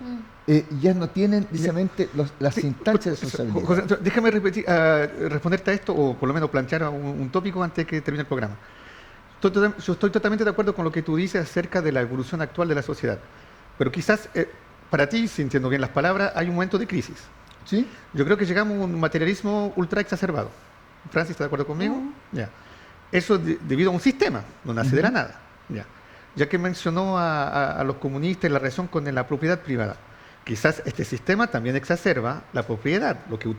Ya no tienen precisamente las instancias de sociabilidad. José, déjame responderte a esto, o por lo menos plantear un tópico antes de que termine el programa. Yo estoy totalmente de acuerdo con lo que tú dices acerca de la evolución actual de la sociedad, pero quizás para ti, si entiendo bien las palabras, hay un momento de crisis. ¿Sí? Yo creo que llegamos a un materialismo ultra exacerbado. Francis, ¿está de acuerdo conmigo? Ya. Eso debido a un sistema, no nace de la nada. Ya que mencionó a los comunistas y la relación con la propiedad privada. quizás este sistema también exacerba la propiedad, lo que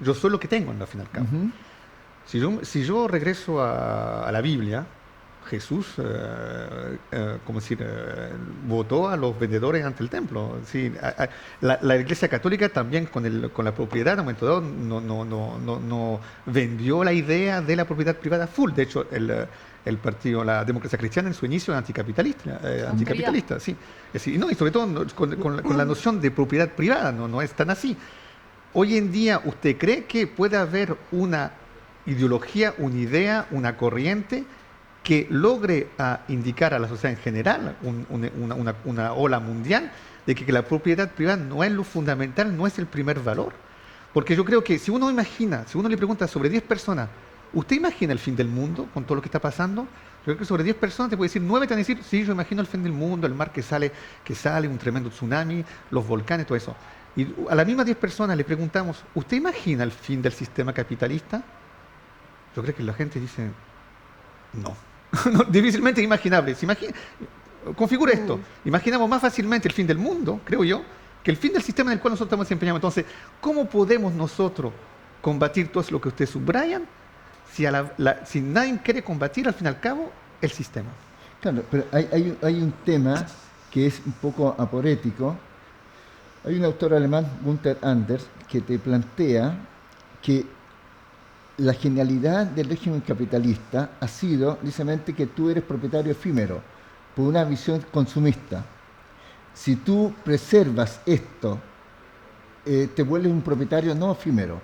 yo soy lo que tengo, al fin y al cabo. Si yo regreso a la Biblia, Jesús, como decir, votó a los vendedores ante el templo. Sí, la Iglesia Católica también con la propiedad en un momento dado no vendió la idea de la propiedad privada full. De hecho, el partido, la democracia cristiana en su inicio era anticapitalista, sí. Es decir, y sobre todo con la noción de propiedad privada, no es tan así. Hoy en día, ¿usted cree que puede haber una ideología, una idea, una corriente que logre indicar a la sociedad en general, una ola mundial, de que la propiedad privada no es lo fundamental, no es el primer valor? Porque yo creo que si uno le pregunta sobre 10 personas, ¿usted imagina el fin del mundo con todo lo que está pasando? Yo creo que sobre 10 personas te puede decir, 9 te van a decir, sí, yo imagino el fin del mundo, el mar que sale, un tremendo tsunami, los volcanes, todo eso. Y a las mismas 10 personas le preguntamos, ¿usted imagina el fin del sistema capitalista? Yo creo que la gente dice, no. No, difícilmente imaginable. Configura esto. Imaginamos más fácilmente el fin del mundo, creo yo, que el fin del sistema en el cual nosotros estamos desempeñando. Entonces, ¿cómo podemos nosotros combatir todo lo que ustedes subrayan si nadie quiere combatir, al fin y al cabo, el sistema? Claro, pero hay un tema que es un poco aporético. Hay un autor alemán, Günther Anders, que te plantea que la genialidad del régimen capitalista ha sido precisamente que tú eres propietario efímero por una visión consumista. Si tú preservas esto, te vuelves un propietario no efímero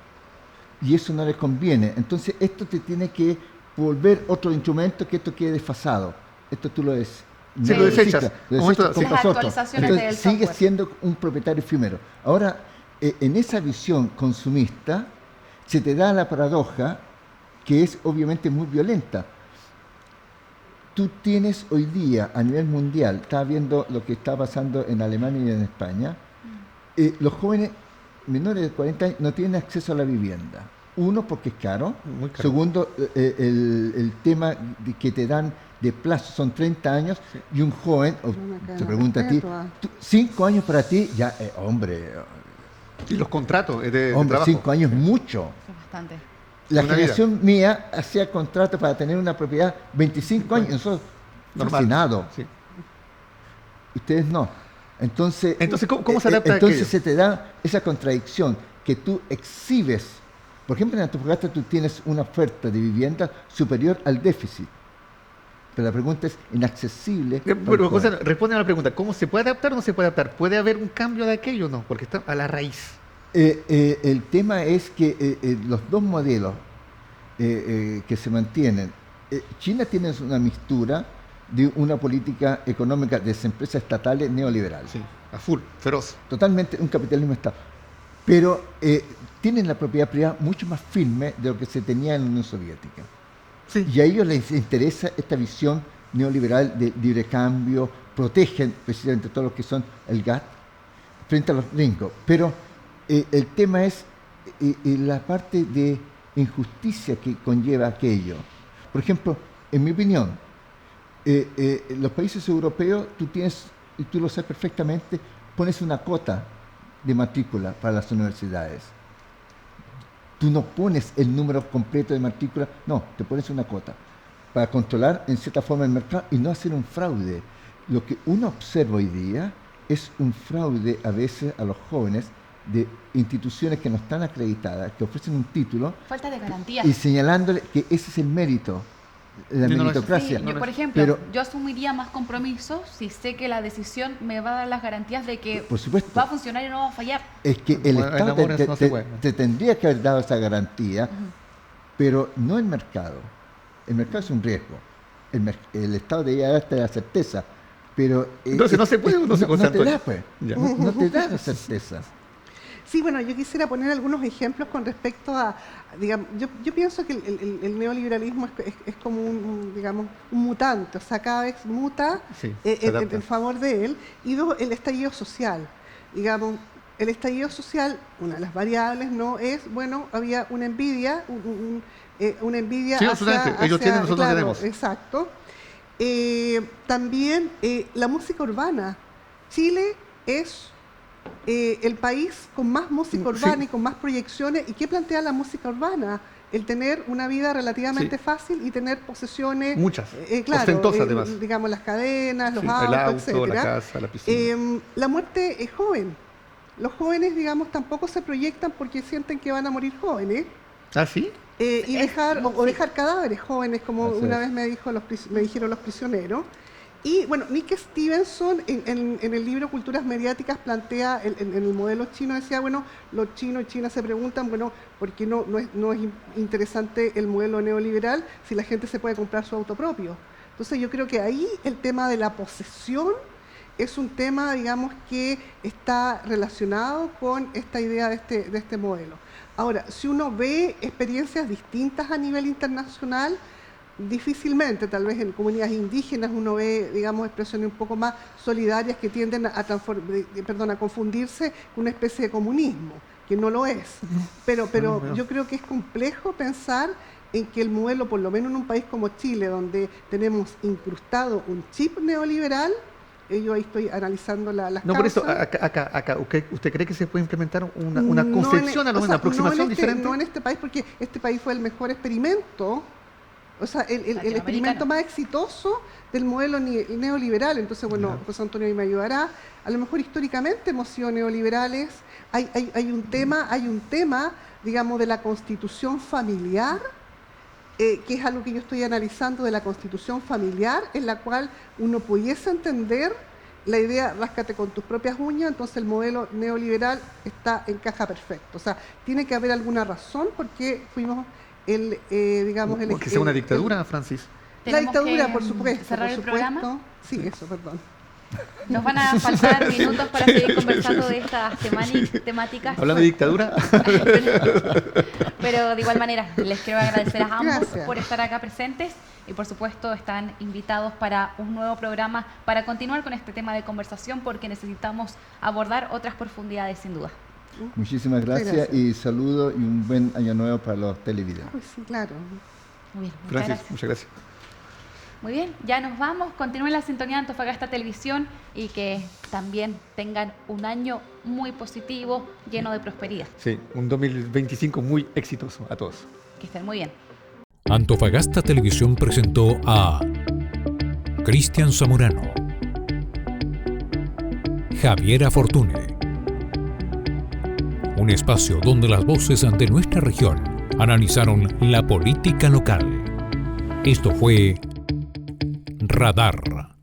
y eso no les conviene. Entonces esto te tiene que volver otro instrumento que esto quede desfasado. Esto tú lo desechas. Sí, lo desechas. Compras otro. Actualizaciones Entonces del sigues software. siendo un propietario efímero. Ahora, en esa visión consumista, se te da la paradoja que es obviamente muy violenta. Tú tienes hoy día a nivel mundial, estaba viendo lo que está pasando en Alemania y en España, los jóvenes menores de 40 años no tienen acceso a la vivienda. Uno, porque es caro. Muy caro. Segundo, el tema que te dan de plazo son 30 años, sí. Y un joven, te pregunta a ti, 5 años para ti, ya, hombre... Y los contratos de hombre, trabajo. 5 años mucho. Es bastante. La Una generación mía hacía contratos para tener una propiedad 25 años. Nosotros, fascinados. Sí. Ustedes no. Entonces ¿cómo se adapta entonces aquello? Se te da esa contradicción que tú exhibes. Por ejemplo, en Antofagasta tú tienes una oferta de vivienda superior al déficit. Pero la pregunta es inaccesible. Pero José, responde a la pregunta, ¿cómo se puede adaptar o no se puede adaptar? ¿Puede haber un cambio de aquello o no? Porque está a la raíz. El tema es que los dos modelos que se mantienen, China tiene una mixtura de una política económica de empresas estatales neoliberales. Sí, a full, feroz. Totalmente un capitalismo estado. Pero tienen la propiedad privada mucho más firme de lo que se tenía en la Unión Soviética. Sí. Y a ellos les interesa esta visión neoliberal de libre cambio, protegen precisamente todo lo que son el GATT frente a los gringos. Pero el tema es la parte de injusticia que conlleva aquello. Por ejemplo, en mi opinión, los países europeos, tú tienes, y tú lo sabes perfectamente, pones una cuota de matrícula para las universidades. Tú no pones el número completo de matrícula, no, te pones una cuota para controlar en cierta forma el mercado y no hacer un fraude. Lo que uno observa hoy día es un fraude a veces a los jóvenes de instituciones que no están acreditadas, que ofrecen un título. Falta de garantías. Y señalándole que ese es el mérito, la meritocracia. Sí, yo, por ejemplo, yo asumiría más compromisos si sé que la decisión me va a dar las garantías de que por supuesto, va a funcionar y no va a fallar. Es que el Estado te tendría que haber dado esa garantía, pero no el mercado. El mercado es un riesgo. El Estado debería darte la certeza, pero... Entonces no se puede, no se te da, pues. No te da la certeza. Sí, bueno, yo quisiera poner algunos ejemplos con respecto a, digamos, yo pienso que el neoliberalismo es como digamos, un mutante, o sea, cada vez muta en favor de él. Y dos, el estallido social. Digamos, el estallido social, una de las variables, ¿no? Es, bueno, había una envidia, una envidia hacia ellos tienen, nosotros claro, tenemos. Exacto. También la música urbana. Chile es el país con más música urbana y con más proyecciones. ¿Y qué plantea la música urbana? El tener una vida relativamente fácil y tener posesiones... Muchas, claro, ostentosas además. Digamos, las cadenas, los el autos, auto, etcétera. la casa, la piscina. La muerte es joven. Los jóvenes, digamos, tampoco se proyectan porque sienten que van a morir jóvenes. ¿Ah, sí? Y dejar cadáveres jóvenes, como Así una es. vez me dijeron los prisioneros. Y bueno, Nick Stevenson en el libro Culturas Mediáticas plantea, en el modelo chino, decía, bueno, los chinos y China se preguntan, bueno, ¿por qué no es interesante el modelo neoliberal si la gente se puede comprar su auto propio? Entonces yo creo que ahí el tema de la posesión es un tema, digamos, que está relacionado con esta idea de este modelo. Ahora, si uno ve experiencias distintas a nivel internacional, difícilmente, tal vez en comunidades indígenas uno ve, digamos, expresiones un poco más solidarias que tienden a confundirse con una especie de comunismo, que no lo es. Pero yo creo que es complejo pensar en que el modelo, por lo menos en un país como Chile, donde tenemos incrustado un chip neoliberal, yo ahí estoy analizando las causas. No, por eso, acá, ¿usted cree que se puede implementar una concepción, una aproximación diferente? No en este país, porque este país fue el mejor experimento. O sea, el experimento más exitoso del modelo neoliberal. Entonces, bueno, José Antonio ahí me ayudará. A lo mejor históricamente hemos sido neoliberales. Hay un tema, digamos, de la constitución familiar, que es algo que yo estoy analizando, de la constitución familiar, en la cual uno pudiese entender la idea, ráscate con tus propias uñas. Entonces el modelo neoliberal encaja perfecto. O sea, tiene que haber alguna razón por qué fuimos digamos... Porque sea una dictadura, Francis. La dictadura, por supuesto. ¿Cerrar el programa? Sí, eso, perdón. Nos van a faltar minutos para seguir conversando de estas temáticas. Hablando de dictadura. Pero de igual manera, les quiero agradecer a ambos Gracias. por estar acá presentes y por supuesto están invitados para un nuevo programa para continuar con este tema de conversación porque necesitamos abordar otras profundidades sin duda. Muchísimas gracias y saludo y un buen año nuevo para los televidentes. Pues sí, claro. Muy bien, muchas Francis, gracias. muchas gracias. Muy bien, ya nos vamos. Continúen la sintonía de Antofagasta Televisión y que también tengan un año muy positivo, lleno de prosperidad. Sí, un 2025 muy exitoso a todos. Que estén muy bien. Antofagasta Televisión presentó a Cristian Zamorano, Javiera Fortune. Un espacio donde las voces de nuestra región analizaron la política local. Esto fue Radar.